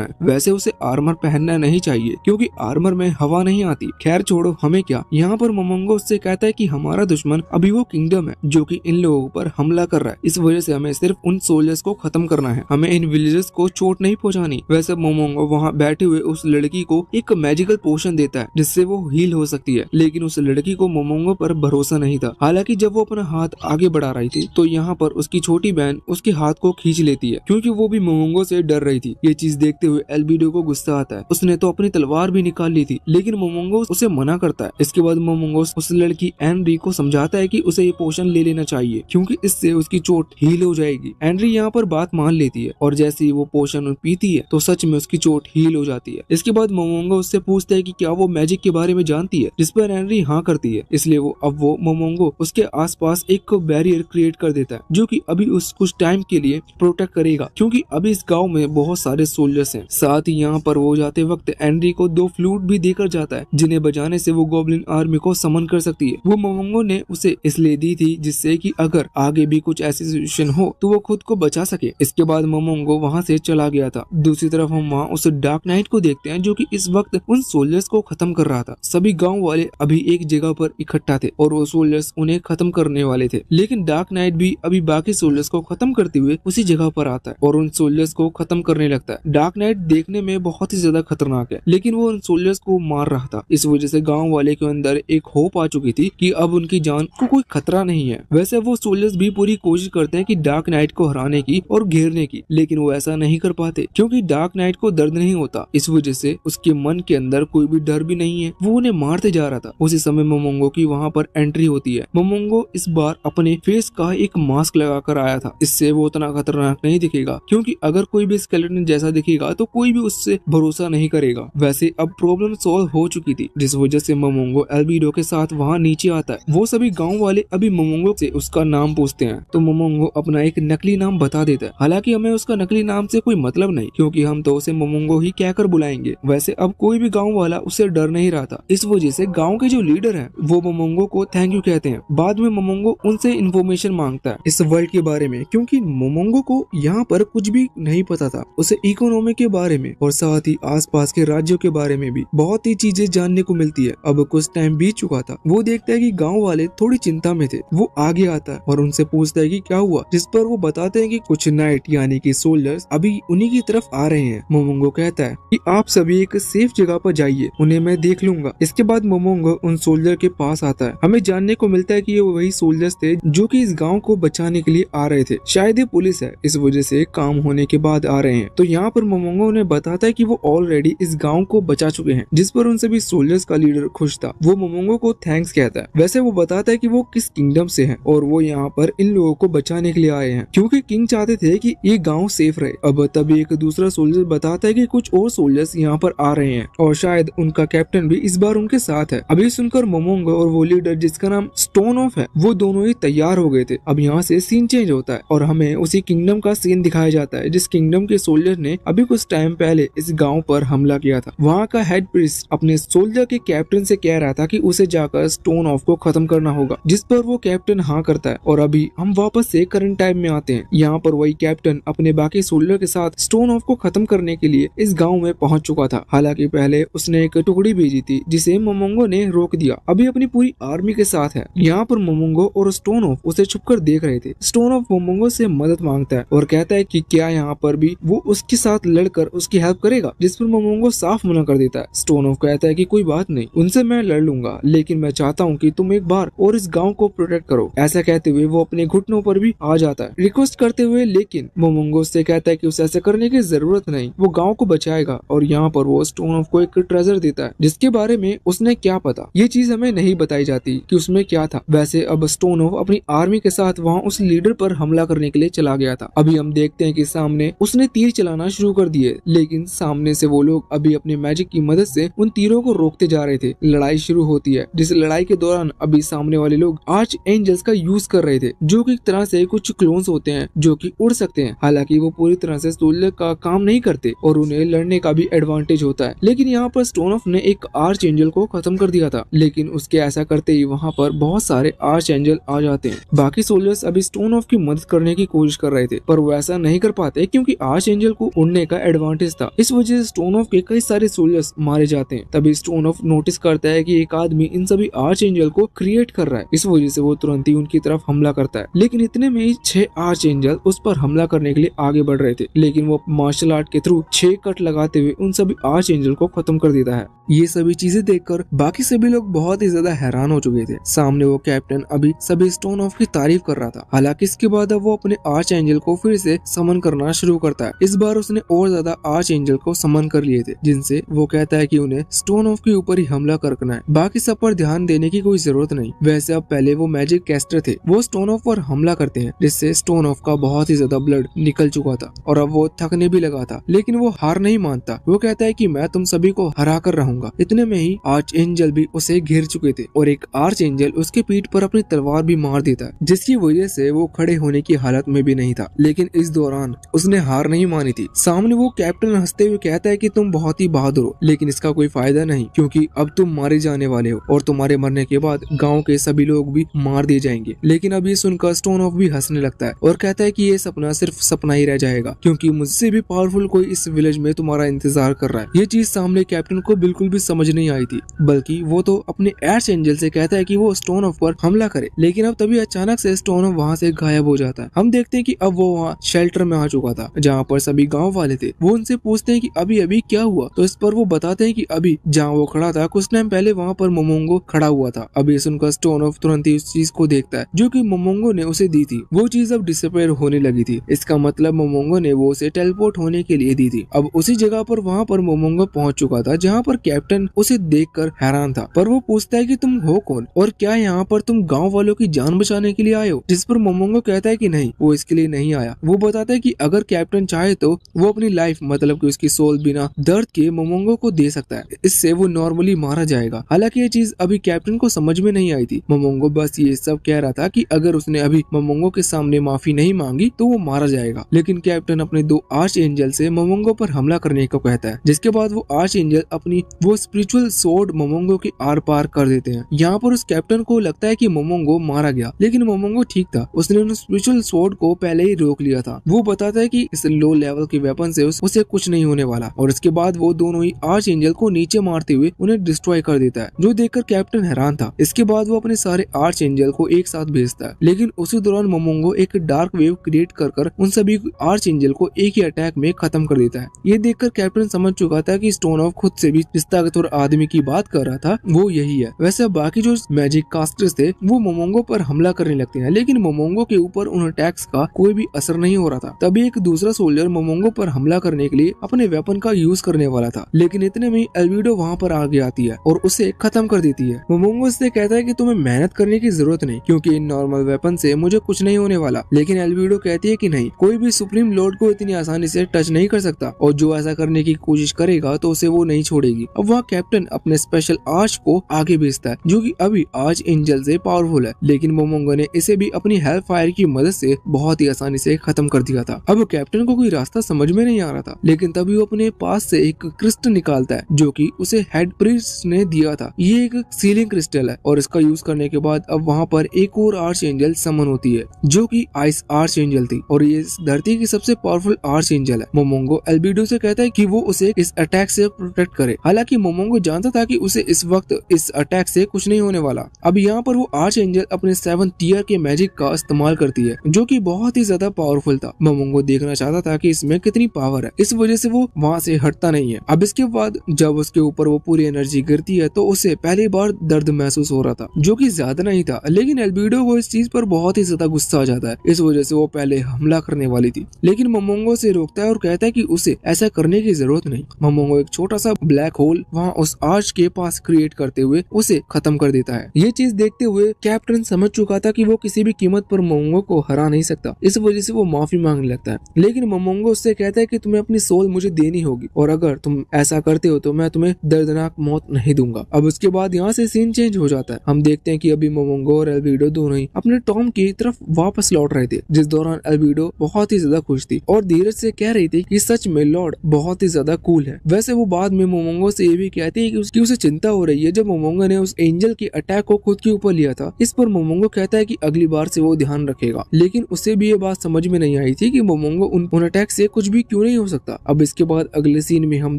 है, वैसे उसे आर्मर पहनना नहीं चाहिए क्योंकि आर्मर में हवा नहीं आती। खैर छोड़ो, हमें क्या। यहाँ पर मोमोंगो उससे कहता है कि हमारा दुश्मन अभी वो किंगडम है जो कि इन लोगों पर हमला कर रहा है, इस वजह से हमें सिर्फ उन सोल्जर्स को खत्म करना है, हमें इन विलेजर्स को चोट नहीं पहुँचानी। वैसे मोमोंगो वहाँ बैठे हुए उस लड़की को एक मैजिकल पोशन देता है जिससे वो हील हो सकती है, लेकिन उस लड़की को मोमोंगो पर भरोसा नहीं था। हालांकि जब वो अपना हाथ आगे बढ़ा रही थी तो यहाँ पर उसकी छोटी बहन उसके हाथ को खींच लेती है क्योंकि वो भी मोमोंगो से डर रही थी। ये चीज देखते हुए एल्बिडो को गुस्सा आता है। उसने तो अपनी तलवार भी निकाल ली थी लेकिन मोमोंगो उसे मना करता है। इसके बाद मोमोंगो उस लड़की एनरी को समझाता है कि उसे ये पोशन ले लेना चाहिए क्योंकि इससे उसकी चोट हील हो जाएगी। एनरी यहाँ पर बात मान लेती है और जैसे ही वो पोशन पीती है तो सच में उसकी चोट हील हो जाती है। इसके बाद मोमोंगो उससे पूछता है कि क्या वो मैजिक के बारे में जानती है, जिस पर एनरी हाँ करती है। इसलिए वो मोमोंगो उसके आसपास एक बैरियर क्रिएट कर देता है जो कि अभी उस कुछ टाइम के लिए प्रोटेक्ट करेगा क्योंकि अभी इस गांव में बहुत सारे सोल्जर्स हैं। साथ ही यहाँ पर वो जाते वक्त एनरी को 2 फ्लूट भी देकर जाता है जिन्हें बजाने से वो गॉब्लिन आर्मी को समन कर सकती है। वो मोमोंगो ने उसे इसलिए दी थी जिससे कि अगर आगे भी कुछ ऐसी सिचुएशन हो तो वो खुद को बचा सके। इसके बाद मोमोंगो वहाँ से चला गया था। दूसरी तरफ हम वहाँ उस डार्क नाइट को देखते हैं जो कि इस वक्त उन सोल्जर्स को खत्म कर रहा था। सभी गांव वाले अभी एक जगह पर इकट्ठा थे और वो सोल्जर्स उन्हें खत्म करने वाले थे, लेकिन डार्क नाइट भी अभी बाकी सोल्जर्स को खत्म करते हुए उसी जगह पर आता है और उन सोल्जर्स को खत्म करने लगता है। डार्क नाइट देखने में बहुत ही ज्यादा खतरनाक है लेकिन वो उन सोल्जर्स को मार रहा था। इस वजह से गांव वाले के अंदर एक होप आ चुकी थी कि अब उनकी जान को कोई खतरा नहीं है। वैसे वो सोल्जर्स भी पूरी कोशिश करते हैं कि डार्क नाइट को हराने की और घेरने की, लेकिन वो ऐसा नहीं कर पाते क्योंकि डार्क नाइट को दर्द नहीं होता। इस वजह से उसके मन के अंदर कोई भी डर भी नहीं है। वो उन्हें मारते जा रहा था। उसी समय मोमोंगो की वहाँ पर एंट्री होती है। मोमोंगो इस बार अपने फेस का एक मास्क लगाकर आया था। इससे वो उतना खतरनाक नहीं दिखेगा क्योंकि अगर कोई भी स्केलेटन जैसा दिखेगा तो कोई भी उससे भरोसा नहीं करेगा। वैसे अब प्रॉब्लम सॉल्व हो चुकी थी जिस वजह से मोमोंगो एल्बिडो के साथ वहाँ नीचे आता है। वो सभी गाँव वाले अभी मोमोंगो से उसका नाम पूछते हैं तो मोमोंगो अपना एक नकली नाम बता देता है। हालांकि हमें उसका नकली नाम से कोई मतलब नहीं क्योंकि हम तो उसे मोमोंगो ही कहकर बुलाएंगे। वैसे अब कोई भी गाँव वाला उससे डर नहीं रहा था। इस वजह से गाँव के जो लीडर है वो मोमोंगो को थैंक यू कहते हैं। बाद में मोमोंगो उनसे इन्फॉर्मेशन मांगता है इस वर्ल्ड के बारे में क्योंकि मोमोंगो को यहाँ पर कुछ भी नहीं पता था। उसे इकोनॉमी के बारे में और साथ ही आसपास के राज्यों के बारे में भी बहुत ही चीजें जानने को मिलती है। अब कुछ टाइम बीत चुका था। वो देखता है कि गांव वाले थोड़ी चिंता में थे। वो आगे आता है और उनसे पूछता है कि क्या हुआ, जिस पर वो बताते हैं कि कुछ नाइट यानी कि सोल्जर्स अभी उन्हीं की तरफ आ रहे हैं। मोमोंगो कहता है कि आप सभी एक सेफ जगह पर जाइए, उन्हें मैं देख लूंगा। इसके बाद मोमोंगो उन सोल्जर के पास आता है। हमें जानने को मिलता है कि ये वही सोल्जर्स थे जो कि इस गांव को बचाने के लिए आ रहे थे। शायद ये पुलिस है, इस वजह से काम होने के बाद आ रहे हैं। तो यहाँ पर मोमोंगो उन्हें बताता है कि वो ऑलरेडी इस गांव को बचा चुके हैं, जिस पर उन सभी सोल्जर्स का लीडर खुश था। वो मोमोंगो को थैंक्स कहता है। वैसे वो बताता है कि वो किस किंगडम से है और वो यहाँ पर इन लोगों को बचाने के लिए आए हैं क्योंकि किंग चाहते थे कि ये गांव सेफ रहे। अब तभी एक दूसरा सोल्जर बताता है कि कुछ और सोल्जर्स यहाँ पर आ रहे हैं और शायद उनका कैप्टन भी इस बार उनके साथ है। अभी सुनकर मोमोंगो और वो लीडर जिसका नाम स्टोन ऑफ है वो दोनों ही तैयार हो गए थे। अब यहाँ से सीन चेंज होता है और हमें उसी किंगडम का सीन दिखाया जाता है जिस किंगडम के सोल्जर ने अभी कुछ टाइम पहले इस गांव पर हमला किया था। वहाँ का हेड प्रीस्ट अपने सोल्जर के कैप्टन से कह रहा था कि उसे जाकर स्टोन ऑफ को खत्म करना होगा, जिस पर वो कैप्टन हाँ करता है। और अभी हम वापस से करंट टाइम में आते हैं। यहाँ पर वही कैप्टन अपने बाकी सोल्जर के साथ स्टोन ऑफ को खत्म करने के लिए इस गाँव में पहुंच चुका था। हालांकि पहले उसने एक टुकड़ी भेजी थी जिसे मोमोंगो ने रोक दिया। अभी अपनी पूरी आर्मी के साथ है। यहाँ पर मोमोंगो और स्टोन ऑफ उसे छुपकर देख रहे थे। स्टोन ऑफ मोमोंगो से मदद मांगता है और कहता है कि क्या यहाँ पर भी वो उसके साथ लड़कर उसकी हेल्प करेगा, जिस पर मोमोंगो साफ मना कर देता है। स्टोन ऑफ कहता है कि कोई बात नहीं, उनसे मैं लड़ लूंगा, लेकिन मैं चाहता हूँ कि तुम एक बार और इस गाँव को प्रोटेक्ट करो। ऐसा कहते हुए वो अपने घुटनों पर भी आ जाता है रिक्वेस्ट करते हुए, लेकिन मोमोंगो उससे कहता है कि उसे ऐसा करने की जरूरत नहीं, वो गाँव को बचाएगा। और यहाँ पर वो स्टोन ऑफ को एक ट्रेजर देता है जिसके बारे में उसने क्या पता, ये चीज हमें नहीं बताई जाती कि उसमें क्या था। वैसे अब स्टोन ऑफ अपनी आर्मी के साथ वहाँ उस लीडर पर हमला करने के लिए चला गया था। अभी हम देखते हैं कि सामने उसने तीर चलाना शुरू कर दिए, लेकिन सामने से वो लोग अभी अपने मैजिक की मदद से उन तीरों को रोकते जा रहे थे। लड़ाई शुरू होती है, जिस लड़ाई के दौरान अभी सामने वाले लोग आर्च एंजल्स का यूज कर रहे थे, जो कि एक तरह से कुछ क्लोन्स होते हैं जो कि उड़ सकते हैं। हालांकि वो पूरी तरह से सोल्जर का काम नहीं करते और उन्हें लड़ने का भी एडवांटेज होता है। लेकिन यहाँ पर स्टोन ऑफ ने एक आर्च एंजल को खत्म कर दिया था, लेकिन उसके ऐसा करते ही वहाँ पर बहुत सारे आर्च एंजल आ जाते हैं। बाकी सोल्जर्स अभी स्टोन ऑफ की मदद करने की कोशिश कर रहे थे, पर वो ऐसा नहीं कर पाते क्योंकि आर्च एंजल को उड़ने का एडवांटेज था। इस वजह से स्टोन ऑफ के कई सारे सोल्जर्स मारे जाते हैं। तभी स्टोन ऑफ नोटिस करता है कि एक आदमी इन सभी आर्च एंजल को क्रिएट कर रहा है। इस वजह से वो तुरंत ही उनकी तरफ हमला करता है, लेकिन इतने में ही 6 आर्च एंजल उस पर हमला करने के लिए आगे बढ़ रहे थे। लेकिन वो मार्शल आर्ट के थ्रू 6 कट लगाते हुए उन सभी आर्च एंजल को खत्म कर देता है। ये सभी चीजें देखकर बाकी सभी लोग बहुत ही ज्यादा हैरान हो चुके थे। सामने वो कैप्टन अभी सभी स्टोन ऑफ की तारीफ कर रहा था। हालांकि इसके बाद अब वो अपने आर्च एंजल को फिर से समन करना शुरू करता है। इस बार उसने और ज्यादा आर्च एंजल को समन कर लिए थे, जिनसे वो कहता है कि उन्हें स्टोन ऑफ के ऊपर ही हमला करना है, बाकी सब पर ध्यान देने की कोई जरूरत नहीं। वैसे अब पहले वो मैजिक कैस्टर थे, वो स्टोन ऑफ पर हमला करते हैं, जिससे स्टोन ऑफ का बहुत ही ज्यादा ब्लड निकल चुका था और अब वो थकने भी लगा था। लेकिन वो हार नहीं मानता। वो कहता है कि मैं तुम सभी को हरा कर रहूंगा। इतने में ही आर्च एंजल भी उसे घेर चुके थे और एक आर्च एंजल उसके पीठ पर अपनी तलवार भी मार देता है, जिसकी वजह से वो खड़े होने की हालत में भी नहीं था। लेकिन इस दौरान उसने हार नहीं मानी थी। सामने वो कैप्टन हंसते हुए कहता है कि तुम बहुत ही बहादुर हो, लेकिन इसका कोई फायदा नहीं, क्योंकि अब तुम मारे जाने वाले हो और तुम्हारे मरने के बाद गाँव के सभी लोग भी मार दिए जाएंगे। लेकिन अब ये सुनकर स्टोन ऑफ भी हंसने लगता है और कहता है कि ये सपना सिर्फ सपना ही रह जाएगा, क्योंकि मुझसे भी पावरफुल कोई इस विलेज में तुम्हारा इंतजार कर रहा है। ये चीज सामने कैप्टन को बिल्कुल भी समझ नहीं आई थी, बल्कि वो तो अपने आर्च एंजल से कहता है कि वो स्टोन ऑफ पर हमला करे। लेकिन अब तभी अचानक से स्टोन ऑफ वहाँ से गायब हो जाता है। हम देखते हैं कि अब वो वहाँ शेल्टर में आ चुका था, जहाँ पर सभी गांव वाले थे। वो उनसे पूछते हैं कि अभी अभी क्या हुआ, तो इस पर वो बताते हैं कि अभी जहाँ वो खड़ा था कुछ टाइम पहले वहाँ पर मोमोंगो खड़ा हुआ था। अब ये सुनकर स्टोन ऑफ तुरंत ही उस चीज को देखता है जो कि मोमोंगो ने उसे दी थी। वो चीज अब डिसअपीयर होने लगी थी। इसका मतलब मोमोंगो ने वो उसे टेलीपोर्ट होने के लिए दी थी। अब उसी जगह पर वहाँ पर मोमोंगो पहुंच चुका था, जहाँ पर कैप्टन उसे देखकर हैरान था। पर वो पूछता है कि तुम हो कौन और क्या यहाँ पर तुम गांव वालों की जान बचाने के लिए आए हो? जिस पर मोमोंगो कहता है कि नहीं, वो इसके लिए नहीं आया। वो बताता है कि अगर कैप्टन चाहे तो वो अपनी लाइफ, मतलब कि उसकी सोल, बिना दर्द के मोमोंगो को दे सकता है। इससे वो नॉर्मली मारा जाएगा। हालांकि ये चीज अभी कैप्टन को समझ में नहीं आई थी। मोमोंगो बस ये सब कह रहा था कि अगर उसने अभी मोमोंगो के सामने माफी नहीं मांगी तो वो मारा जाएगा। लेकिन कैप्टन अपने 2 आर्च एंजल से मोमोंगो पर हमला करने को कहता है, जिसके बाद वो आर्च एंजल अपनी वो स्पिरिचुअल सोर्ड मोमोंगो के आर पार कर देते हैं। यहाँ पर उस कैप्टन को लगता है कि मोमोंगो मारा गया, लेकिन मोमोंगो ठीक था। उसने उन स्पिरिचुअल सोर्ड को पहले ही रोक लिया था। वो बताता है कि इस लो लेवल के वेपन से उसे कुछ नहीं होने वाला। और इसके बाद वो दोनों ही आर्च एंजल को नीचे मारते हुए उन्हें डिस्ट्रॉय कर देता है, जो देखकर कैप्टन हैरान था। इसके बाद वो अपने सारे आर्च एंजल को एक साथ भेजता है, लेकिन उसी दौरान मोमोंगो एक डार्क वेव क्रिएट कर उन सभी आर्च एंजल को एक ही अटैक में खत्म कर देता है। ये देखकर कैप्टन समझ चुका था कि स्टोन ऑफ खुद से भी जिस ताकतवर आदमी की बात कर रहा था वो यही है। वैसे बाकी जो मैजिक कास्टर्स थे वो मोमोंगो पर हमला करने लगते हैं, लेकिन मोमोंगो के ऊपर उन अटैक्स का कोई भी असर नहीं हो रहा था। तभी एक दूसरा सोल्जर मोमोंगो पर हमला करने के लिए अपने वेपन का यूज करने वाला था, लेकिन इतने में एल्विडो वहाँ पर आगे आती है और उसे खत्म कर देती है। मोमोंगो उससे कहता है कि तुम्हें मेहनत करने की जरूरत नहीं, क्योंकि इन नॉर्मल वेपन से मुझे कुछ नहीं होने वाला। लेकिन एल्विडो कहती है कि नहीं, कोई भी सुप्रीम लॉर्ड को इतनी आसानी से टच नहीं कर सकता, और जो ऐसा करने की कोशिश करेगा तो उसे वो नहीं छोड़ेगी। अब वहाँ कैप्टन अपने स्पेशल आर्च को आगे भेजता है, जो कि अभी आर्च एंजल से पावरफुल है, लेकिन मोमोंगो ने इसे भी अपनी हेल्प फायर की मदद से बहुत ही आसानी से खत्म कर दिया था। अब कैप्टन को कोई रास्ता समझ में नहीं आ रहा था, लेकिन तभी वो अपने पास से एक क्रिस्टल निकालता है, जो कि उसे हेड प्रिंस ने दिया था। ये एक सीलिंग क्रिस्टल है और इसका यूज करने के बाद अब वहाँ पर एक और आर्च एंजल समन होती है, जो कि आइस आर्च एंजल थी, और ये इस धरती की सबसे पावरफुल आर्च एंजल है। मोमोंगो एल्बिडो से कहता है कि वो उसे इस अटैक से प्रोटेक्ट करे। हालांकि मोमोंगो जानता था कि उसे इस वक्त इस अटैक से कुछ नहीं होने वाला। अब यहाँ पर वो आर्च एंजल अपने 7 टियर के मैजिक का इस्तेमाल करती है, जो कि बहुत ही ज्यादा पावरफुल था। मोमोंगो देखना चाहता था कि इसमें कितनी पावर है, इस वजह से वो वहाँ से हटता नहीं है। अब इसके बाद जब उसके ऊपर वो पूरी एनर्जी गिरती है तो उसे पहली बार दर्द महसूस हो रहा था, जो कि ज्यादा नहीं था। लेकिन एल्बिडो को इस चीज पर बहुत ही ज्यादा गुस्सा आ जाता है, इस वजह से वो पहले हमला करने वाली थी, लेकिन मोमोंगो से रोकता है और कहता है कि उसे ऐसा करने की जरूरत नहीं। मोमोंगो एक छोटा सा ब्लैक होल वहाँ उस आर्च के पास क्रिएट करते हुए उसे खत्म कर देता है। ये चीज देखते हुए कैप्टन समझ चुका था कि वो किसी भी कीमत पर मोमोंगो को हरा नहीं सकता, इस वजह से वो माफी मांगने लगता है। लेकिन मोमोंगो उससे कहता है कि तुम्हें अपनी सोल मुझे देनी होगी, और अगर तुम ऐसा करते हो तो मैं तुम्हें दर्दनाक मौत नहीं दूंगा। अब उसके बाद यहाँ से सीन चेंज हो जाता है। हम देखते हैं कि अभी मोमोंगो और एल्बिडो दोनों ही अपने टॉम की तरफ वापस लौट रहे थे, जिस दौरान एल्बिडो बहुत ही ज्यादा खुश थी और धीरज से कह रही थी कि सच में लॉर्ड बहुत ही ज्यादा कूल है। वैसे वो बाद में मोमोंगो से ये भी कहती है कि उसे चिंता हो रही है जब मोमोंगो ने उस एंजल के अटैक को खुद के ऊपर लिया था। इस पर मोमोंगो कहता है कि अगली बार से वो ध्यान रखेगा, लेकिन उसे भी ये बात समझ में नहीं आई थी कि मोमोंगो उन अटैक से कुछ भी क्यों नहीं हो सकता। अब इसके बाद अगले सीन में हम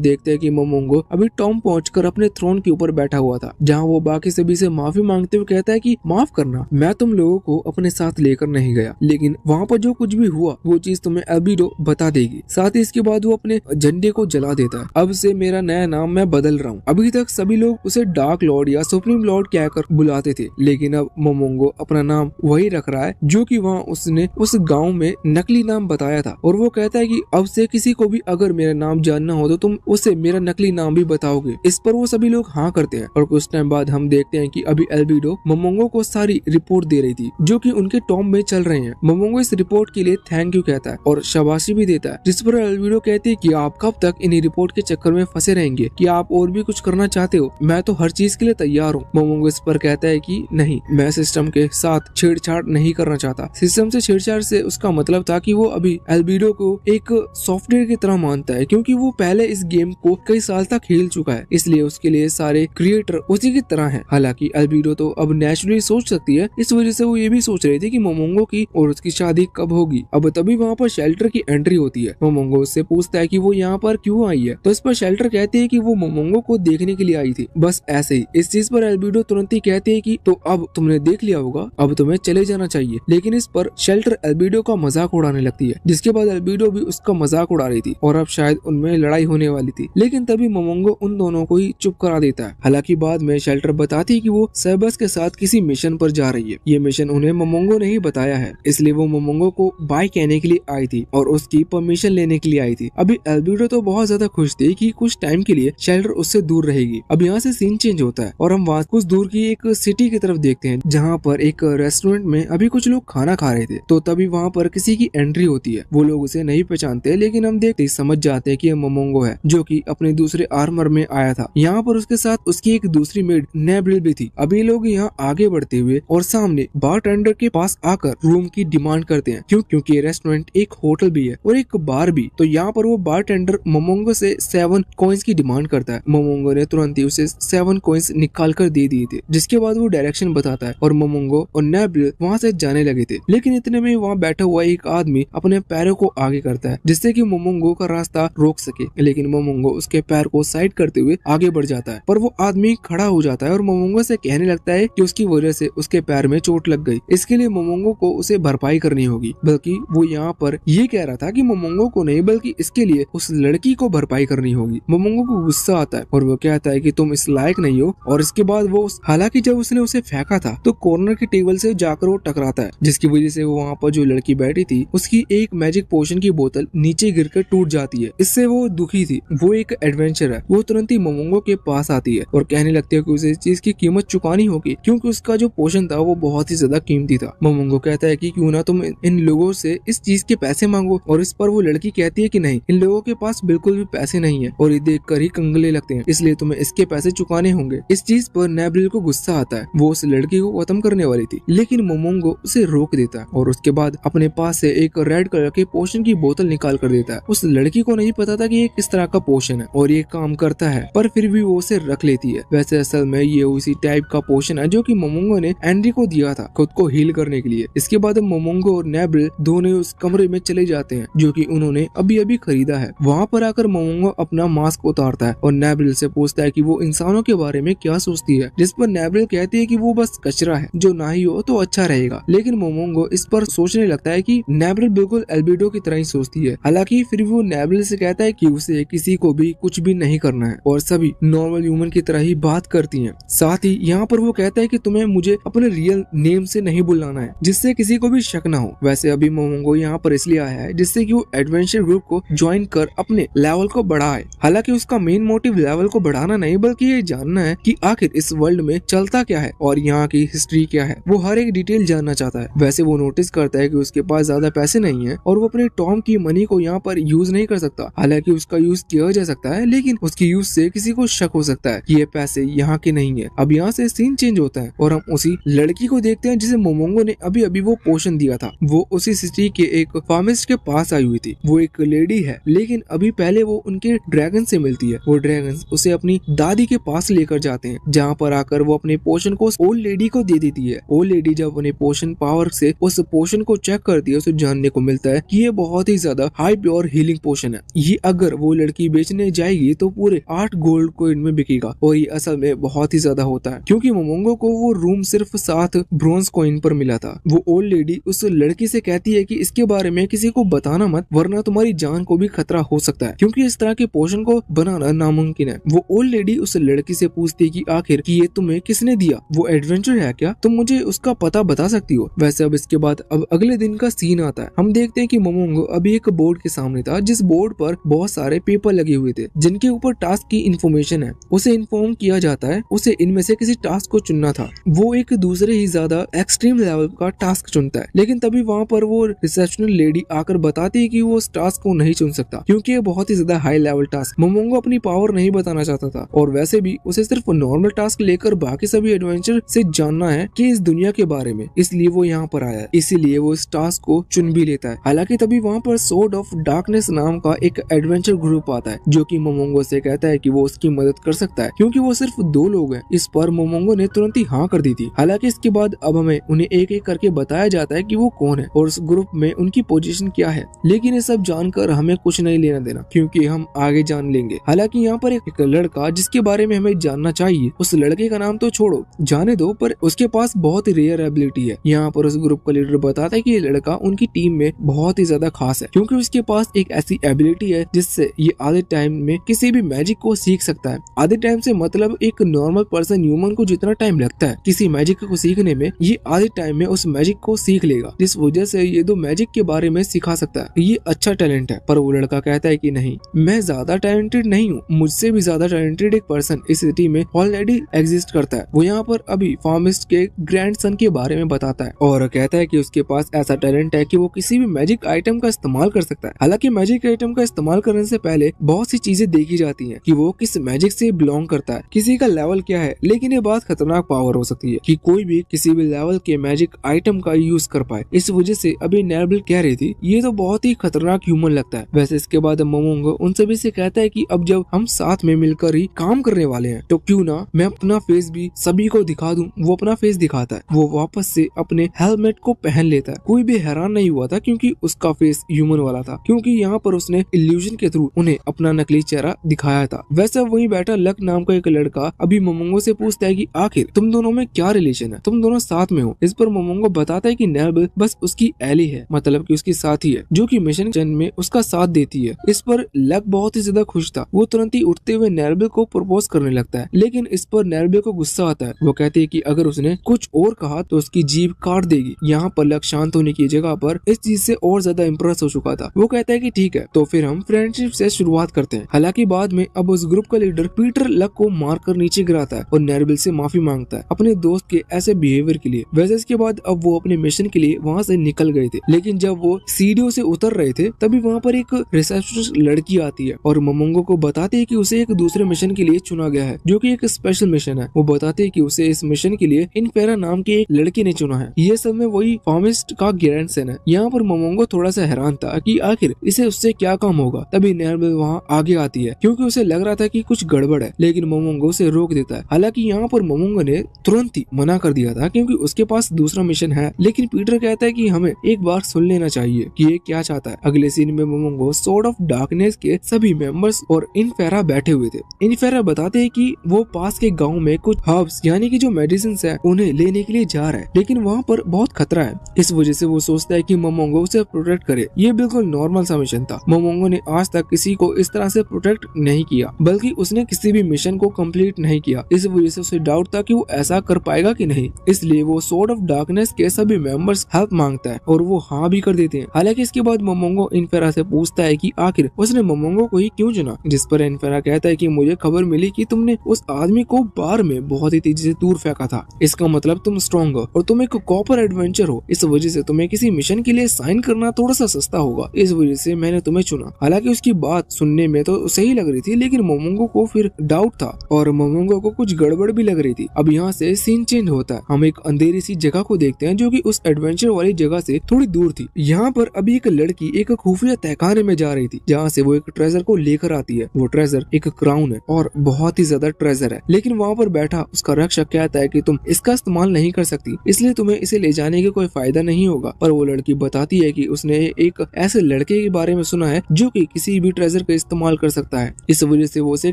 देखते हैं कि मोमोंगो अभी टॉम पहुंचकर अपने थ्रोन के ऊपर बैठा हुआ था, जहाँ वो बाकी सभी से माफी मांगते हुए कहता है कि माफ करना, मैं तुम लोगों को अपने साथ लेकर नहीं गया, लेकिन वहाँ पर जो कुछ भी हुआ वो चीज तुम्हें एल्बिडो बता देगी। साथ ही फिर इसके बाद वो अपने झंडे को जला देता है। अब से मेरा नया नाम मैं बदल रहा हूँ। अभी तक सभी लोग उसे डार्क लॉर्ड या सुप्रीम लॉर्ड कहकर बुलाते थे, लेकिन अब मोमोंगो अपना नाम वही रख रहा है जो कि वहाँ उसने उस गांव में नकली नाम बताया था। और वो कहता है कि अब से किसी को भी अगर मेरा नाम जानना हो तो तुम उसे मेरा नकली नाम भी बताओगे। इस पर वो सभी लोग हाँ करते हैं। और कुछ टाइम बाद हम देखते हैं कि अभी एल्बिडो मोमोंगो को सारी रिपोर्ट दे रही थी जो कि उनके टॉम में चल रहे हैं। मोमोंगो इस रिपोर्ट के लिए थैंक यू कहता है और शाबाशी भी देता है, जिस पर एल्बिडो कहती है कि आप कब तक इन्हीं रिपोर्ट के चक्कर में फंसे रहेंगे, कि आप और भी कुछ करना चाहते हो, मैं तो हर चीज के लिए तैयार हूँ। मोमोंगो इस पर कहता है कि नहीं, मैं सिस्टम के साथ छेड़छाड़ नहीं करना चाहता। सिस्टम से छेड़छाड़ से उसका मतलब था कि वो अभी एल्बिडो को एक सॉफ्टवेयर की तरह मानता है, क्योंकि वो पहले इस गेम को कई साल तक खेल चुका है, इसलिए उसके लिए सारे क्रिएटर उसी की तरह हैं। हालांकि एल्बिडो तो अब नेचुरली सोच सकती है, इस वजह से वो ये भी सोच रही थी कि मोमोंगो की और उसकी शादी कब होगी। अब तभी वहाँ पर शेल्टर की एंट्री होती है। मोमोंगो उससे पूछता है कि वो यहाँ पर क्यों आई है, तो इस पर शेल्टर कहती है कि वो मोमोंगो को देखने के लिए आई थी, बस ऐसे ही। इस चीज पर एल्बिडो तुरंत ही कहती है कि तो अब तुमने देख लिया होगा, अब तुम्हें चले जाना चाहिए। लेकिन इस पर शेल्टर एल्बिडो का मजाक उड़ाने लगती है, जिसके बाद एल्बिडो भी उसका मजाक उड़ा रही थी और अब शायद उनमें लड़ाई होने वाली थी। लेकिन तभी मोमोंगो उन दोनों को ही चुप करा देता है। हालांकि बाद में शेल्टर बताती है कि वो सेबस के साथ किसी मिशन पर जा रही है। ये मिशन उन्हें मोमोंगो ने ही बताया है, इसलिए वो मोमोंगो को बाय कहने के लिए आई थी और उसकी परमिशन लेने के लिए आई थी। अभी एल्बिडो तो बहुत ज्यादा खुश थी कि कुछ टाइम के लिए शेल्टर उससे दूर रहेगी। अब यहाँ से सीन चेंज होता है और हम वहाँ कुछ दूर की एक सिटी की तरफ देखते हैं, जहाँ पर एक रेस्टोरेंट में अभी कुछ लोग खाना खा रहे थे। तो तभी वहाँ पर किसी की एंट्री होती है। वो लोग उसे नहीं पहचानते, लेकिन हम देखते ही समझ जाते हैं कि ये मोमोंगो है, जो कि अपने दूसरे आर्मर में आया था। यहाँ पर उसके साथ उसकी एक दूसरी मेड नेब्रिल भी थी। अभी लोग यहाँ आगे बढ़ते हुए और सामने बारटेंडर के पास आकर रूम की डिमांड करते हैं, क्योंकि रेस्टोरेंट एक होटल भी है और एक बार भी। तो यहाँ पर वो बारटेंडर मोमोंगो से 7 कॉइन्स की डिमांड करता है। मोमोंगो ने तुरंत ही उसे 7 कॉइन्स निकाल कर दे दिए थे, जिसके बाद वो डायरेक्शन बताता है और मोमोंगो और नेब्रिल वहाँ से जाने लगे थे। लेकिन इतने में वहाँ बैठा हुआ एक आदमी अपने पैरों को आगे करता है, जिससे कि मोमोंगो का रास्ता रोक सके। लेकिन मोमोंगो उसके पैर को साइड करते हुए आगे बढ़ जाता है, पर वो आदमी खड़ा हो जाता है और मोमोंगो से कहने लगता है कि उसकी वजह से उसके पैर में चोट लग गई, इसके लिए मोमोंगो को उसे भरपाई करनी होगी। बल्कि वो यहाँ पर ये कह रहा था कि मोमोंगो को नहीं, बल्कि इसके लिए उस लड़की को भरपाई करनी होगी। मोमोंगो को गुस्सा आता है और वो कहता है कि तुम इस लायक नहीं हो। और इसके बाद वो हालांकि जब उसने उसे फेंका था तो कॉर्नर की टेबल से जाकर वो टकराता है, जिसकी वजह से वो वहाँ पर जो लड़की बैठी थी उसकी एक मैजिक पोशन की बोतल नीचे गिरकर टूट जाती है। इससे वो दुखी थी। वो एक एडवेंचर है। वो तुरंत ही मोमोंगो के पास आती है और कहने लगती है कि उसे इस चीज की कीमत चुकानी होगी, क्योंकि उसका जो पोशन था वो बहुत ही ज्यादा कीमती था। मोमोंगो कहता है कि क्यों ना तुम इन लोगों से इस चीज के पैसे मांगो। और इस पर वो लड़की कहती है कि नहीं, इन लोगों के पास बिल्कुल भी पैसे नहीं है और ये देखकर ही कंगले लगते हैं, इसलिए तुम्हें इसके पैसे चुकाने होंगे। इस चीज पर नेब्रिल को गुस्सा आता है। वो उस लड़की को खत्म करने वाली थी, लेकिन मोमोंगो उसे रोक देता है और उसके बाद अपने पास से एक रेड कलर के पोशन की बोतल निकाल कर देता है। उस लड़की को नहीं पता था कि ये किस तरह का पोशन है और ये काम करता है, पर फिर भी वो उसे रख लेती है। वैसे असल में ये उसी टाइप का पोशन है जो कि मोमोंगो ने एंड्री को दिया था खुद को हील करने के लिए। इसके बाद मोमोंगो और नेब्रिल दोनों उस कमरे में चले जाते हैं जो कि उन्होंने अभी अभी खरीदा है। वहाँ पर आकर मोमोंगो अपना मास्क उतारता है और नेब्रिल से पूछता है कि वो इंसानों के बारे में क्या सोचती है, जिस पर नेब्रिल कहती है कि वो बस कचरा है, जो ना ही हो तो अच्छा रहेगा। लेकिन मोमोंगो इस पर सोचने लगता है कि नेब्रिल बिल्कुल एल्बिडो की तरह ही सोचती है। हालांकि फिर वो नेब्रिल से कहता है कि उसे किसी को भी कुछ भी नहीं करना है और सभी नॉर्मल ह्यूमन की तरह ही बात करती हैं। साथ ही यहाँ पर वो कहता है कि तुम्हें मुझे अपने रियल नेम से नहीं बुलाना है, जिससे किसी को भी शक ना हो। वैसे अभी मोमोंगो यहाँ पर इसलिए आया है जिससे कि वो एडवेंचर ग्रुप को ज्वाइन कर अपने लेवल को बढ़ाए। हालांकि उसका मेन मोटिव लेवल को बढ़ाना नहीं, बल्कि ये जानना है कि आखिर इस वर्ल्ड में चलता क्या है और यहाँ की हिस्ट्री क्या है। वो हर एक डिटेल जानना चाहता है। वैसे वो नोटिस करता है कि उसके पास ज्यादा पैसे नहीं है और वो अपने टॉम की मनी को यहाँ पर यूज नहीं कर सकता। हालांकि उसका यूज किया जा सकता है, लेकिन उसकी यूज से किसी को शक हो सकता है कि ये पैसे यहाँ के नहीं है। अब यहाँ से सीन चेंज होता है और हम उसी लड़की को देखते हैं जिसे मोमोंगो ने अभी अभी वो पोशन दिया था। वो उसी सिटी के एक फार्मिस्ट के पास आई हुई थी। वो एक लेडी है, लेकिन अभी पहले वो उनके ड्रैगन से मिलती है। वो ड्रैगन उसे अपनी दादी के पास लेकर जाते हैं, जहाँ पर आकर वो अपने पोशन को ओल्ड लेडी को दे देती है। ओल्ड लेडी जब अपने पोशन पावर से उस पोशन को चेक करती है, उसे जानने को मिलता है कि ये बहुत ही ज्यादा हाई प्योर हीलिंग पोशन है। ये अगर वो लड़की बेचने जाएगी तो पूरे 8 गोल्ड कॉइन में बिकेगा और ये असल में बहुत ही ज्यादा होता है, क्योंकि मोमोंगो को वो रूम सिर्फ 7 ब्रोंज कॉइन पर मिला था। वो ओल्ड लेडी उस लड़की से कहती है कि इसके बारे में किसी को बताना मत, वरना तुम्हारी हमारी जान को भी खतरा हो सकता है, क्योंकि इस तरह के पोषण को बनाना नामुमकिन है। वो ओल्ड लेडी उस लड़की से पूछती कि आखिर कि ये तुम्हें किसने दिया, वो एडवेंचर है क्या, तुम मुझे उसका पता बता सकती हो। वैसे अब इसके बाद अब अगले दिन का सीन आता है। हम देखते हैं कि मोमोंगो अभी एक बोर्ड के सामने था, जिस बोर्ड पर बहुत सारे पेपर लगे हुए थे जिनके ऊपर टास्क की इन्फॉर्मेशन है। उसे इन्फॉर्म किया जाता है उसे इनमें से किसी टास्क को चुनना था। वो एक दूसरे ही ज्यादा एक्सट्रीम लेवल का टास्क चुनता है, लेकिन तभी वहाँ पर वो रिसेप्शनल लेडी आकर बताती है कि वो उस टास्क को नहीं चुन सकता, क्योंकि ये बहुत ही ज्यादा हाई लेवल टास्क। मोमोंगो अपनी पावर नहीं बताना चाहता था, और वैसे भी उसे सिर्फ नॉर्मल टास्क लेकर बाकी सभी एडवेंचर से जानना है कि इस दुनिया के बारे में, इसलिए वो यहाँ पर आया है। इसीलिए वो इस टास्क को चुन भी लेता है। हालांकि तभी वहाँ पर सोर्ड ऑफ डार्कनेस नाम का एक एडवेंचर ग्रुप आता है, जो कि मोमोंगो से कहता है कि वो उसकी मदद कर सकता है, क्योंकि वो सिर्फ 2 लोग हैं। इस पर मोमोंगो ने तुरंत ही हाँ कर दी थी। हालांकि इसके बाद अब हमें उन्हें एक एक करके बताया जाता है कि वो कौन है और उस ग्रुप में उनकी पोजीशन क्या है, लेकिन ये सब जानकर हमें कुछ नहीं लेना देना, क्योंकि हम आगे जान लेंगे। हालांकि यहाँ पर एक लड़का जिसके बारे में हमें जानना चाहिए, उस लड़के का नाम तो छोड़ो, जाने दो, पर उसके पास बहुत ही रेयर एबिलिटी है। यहाँ पर उस ग्रुप का लीडर बताता है कि ये लड़का उनकी टीम में बहुत ही ज्यादा खास है, क्योंकि उसके पास एक ऐसी एबिलिटी है जिससे ये आधे टाइम में किसी भी मैजिक को सीख सकता है। आधे टाइम से मतलब एक नॉर्मल पर्सन ह्यूमन को जितना टाइम लगता है किसी मैजिक को सीखने में, ये आधे टाइम में उस मैजिक को सीख लेगा, जिस वजह से ये 2 मैजिक के बारे में सिखा सकता है। ये अच्छा टैलेंट है। पर वो लड़का कहता है कि नहीं, मैं ज्यादा टैलेंटेड नहीं हूँ, मुझसे भी ज्यादा टैलेंटेड एक पर्सन इस सिटी में ऑलरेडी एग्जिस्ट करता है। वो यहाँ पर अभी फार्मिस्ट के ग्रैंडसन के बारे में बताता है और कहता है कि उसके पास ऐसा टैलेंट है कि वो किसी भी मैजिक आइटम का इस्तेमाल कर सकता है। हालांकि मैजिक आइटम का इस्तेमाल करने से पहले बहुत सी चीजें देखी जाती हैं कि वो किस मैजिक से बिलोंग करता है, किसी का लेवल क्या है। लेकिन ये बात खतरनाक पावर हो सकती है कि कोई भी किसी भी लेवल के मैजिक आइटम का यूज कर पाए। इस वजह से अभी नेरबल कह रही थी ये तो बहुत ही खतरनाक ह्यूमन लगता है। वैसे इसके बाद मोमोंगो उन सभी से कहता है कि अब जब हम साथ में मिलकर ही काम करने वाले हैं तो क्यों ना मैं अपना फेस भी सभी को दिखा दूं। वो अपना फेस दिखाता है। वो वापस से अपने हेलमेट को पहन लेता है। कोई भी हैरान नहीं हुआ था क्योंकि उसका फेस ह्यूमन वाला था, क्योंकि यहाँ पर उसने इल्यूजन के थ्रू उन्हें अपना नकली चेहरा दिखाया था। वैसे वहीं बैठा लक नाम का एक लड़का अभी मोमोंगो से पूछता है कि आखिर तुम दोनों में क्या रिलेशन है, तुम दोनों साथ में हो। इस पर मोमोंगो बताता है कि नेरबल बस उसकी एली है, मतलब कि उसकी साथी है, जो कि मिशन में उसका साथ देती है। इस पर लक बहुत ही ज्यादा खुश था। वो तुरंत ही उठते हुए नेरबल को प्रपोज करने लगता है, लेकिन इस पर नेरबल को गुस्सा आता है। वो कहती है कि अगर उसने कुछ और कहा तो उसकी जीभ काट देगी। यहाँ पर लक शांत होने की जगह पर इस चीज से और ज्यादा इम्प्रेस हो चुका था। वो कहता है कि ठीक है, तो फिर हम फ्रेंडशिप से शुरुआत करते हैं। हालांकि बाद में अब उस ग्रुप का लीडर पीटर लक को मारकर नीचे गिराता है और नेरबल से माफी मांगता है अपने दोस्त के ऐसे बिहेवियर के लिए। वैसे इसके बाद अब वो अपने मिशन के लिए वहाँ से निकल गए थे, लेकिन जब वो सीढ़ियों से उतर रहे थे तभी वहाँ पर एक रिसेप्शनिस्ट लड़की आती है और मोमोंगो को बताती है कि उसे एक दूसरे मिशन के लिए चुना गया है, जो कि एक स्पेशल मिशन है। वो बताती है कि उसे इस मिशन के लिए इनफेरा नाम के एक लड़के ने चुना है। ये सब में वही फार्मिस्ट का ग्रैंडसन है। यहाँ पर मोमोंगो थोड़ा सा हैरान था कि आखिर इसे उससे क्या काम होगा। तभी नेरबल वहाँ आगे आती है, क्योंकि उसे लग रहा था कि कुछ गड़बड़ है, लेकिन मोमोंगो उसे रोक देता है। हालांकि यहाँ पर मोमोंगो ने तुरंत ही मना कर दिया था, क्योंकि उसके पास दूसरा मिशन है। लेकिन पीटर कहता है कि हमें एक बार सुन लेना चाहिए कि ये क्या चाहता है। अगले सीन में मोमोंगो सोर्ड ऑफ डार्कनेस के सभी मेंबर्स और इनफेरा बैठे हुए थे। इनफेरा बताते हैं कि वो पास के गांव में कुछ हर्ब्स यानी कि जो मेडिसिन है उन्हें लेने के लिए जा रहा है, लेकिन वहाँ पर बहुत खतरा है। इस वजह से वो सोचता है कि मोमोंगो उसे प्रोटेक्ट करे। ये बिल्कुल नॉर्मल सा मिशन था। मोमोंगो ने आज तक किसी को इस तरह से प्रोटेक्ट नहीं किया, बल्कि उसने किसी भी मिशन को कंप्लीट नहीं किया। इस वजह से उसे डाउट था कि वो ऐसा कर पाएगा कि नहीं। इसलिए वो सोर्ड ऑफ डार्कनेस के सभी मेंबर्स हेल्प मांगता है और वो हाँ भी कर देते हैं। हालांकि इसके बाद मोमोंगो इनफेरा से पूछता है कि आखिर उसने मोमोंगो को ही क्यों चुना, जिस पर इनफेरा कहता है कि मुझे खबर मिली कि तुमने उस आदमी को बार में बहुत ही तेजी से दूर फेंका था। इसका मतलब तुम स्ट्रॉन्ग हो और तुम एक कॉपर एडवेंचर हो। इस वजह से तुम्हें किसी मिशन के लिए साइन करना थोड़ा सा सस्ता होगा। इस वजह से मैंने तुम्हें चुना। हालांकि उसकी बात सुनने में तो सही लग रही थी, लेकिन मोमोंगो को फिर डाउट था और मोमोंगो को कुछ गड़बड़ भी लग रही थी। अब यहाँ से सीन चेंज होता है। हम एक अंधेरी सी जगह को देखते हैं जो कि उस एडवेंचर वाली जगह से थोड़ी दूर थी। यहाँ पर अभी एक लड़की एक खुफिया तहखाने में जा रही थी, जहाँ से वो एक ट्रेजर को लेकर आती है। वो ट्रेजर एक क्राउन है और बहुत ही ज्यादा ट्रेजर है, लेकिन वहाँ पर बैठा उसका रक्षक कहता है कि तुम इसका इस्तेमाल नहीं कर सकती, इसलिए तुम्हें इसे ले जाने का कोई फायदा नहीं होगा। पर वो लड़की बताती है कि उसने एक ऐसे लड़के के बारे में सुना है जो कि किसी भी ट्रेजर का इस्तेमाल कर सकता है। इस वजह से वो उसे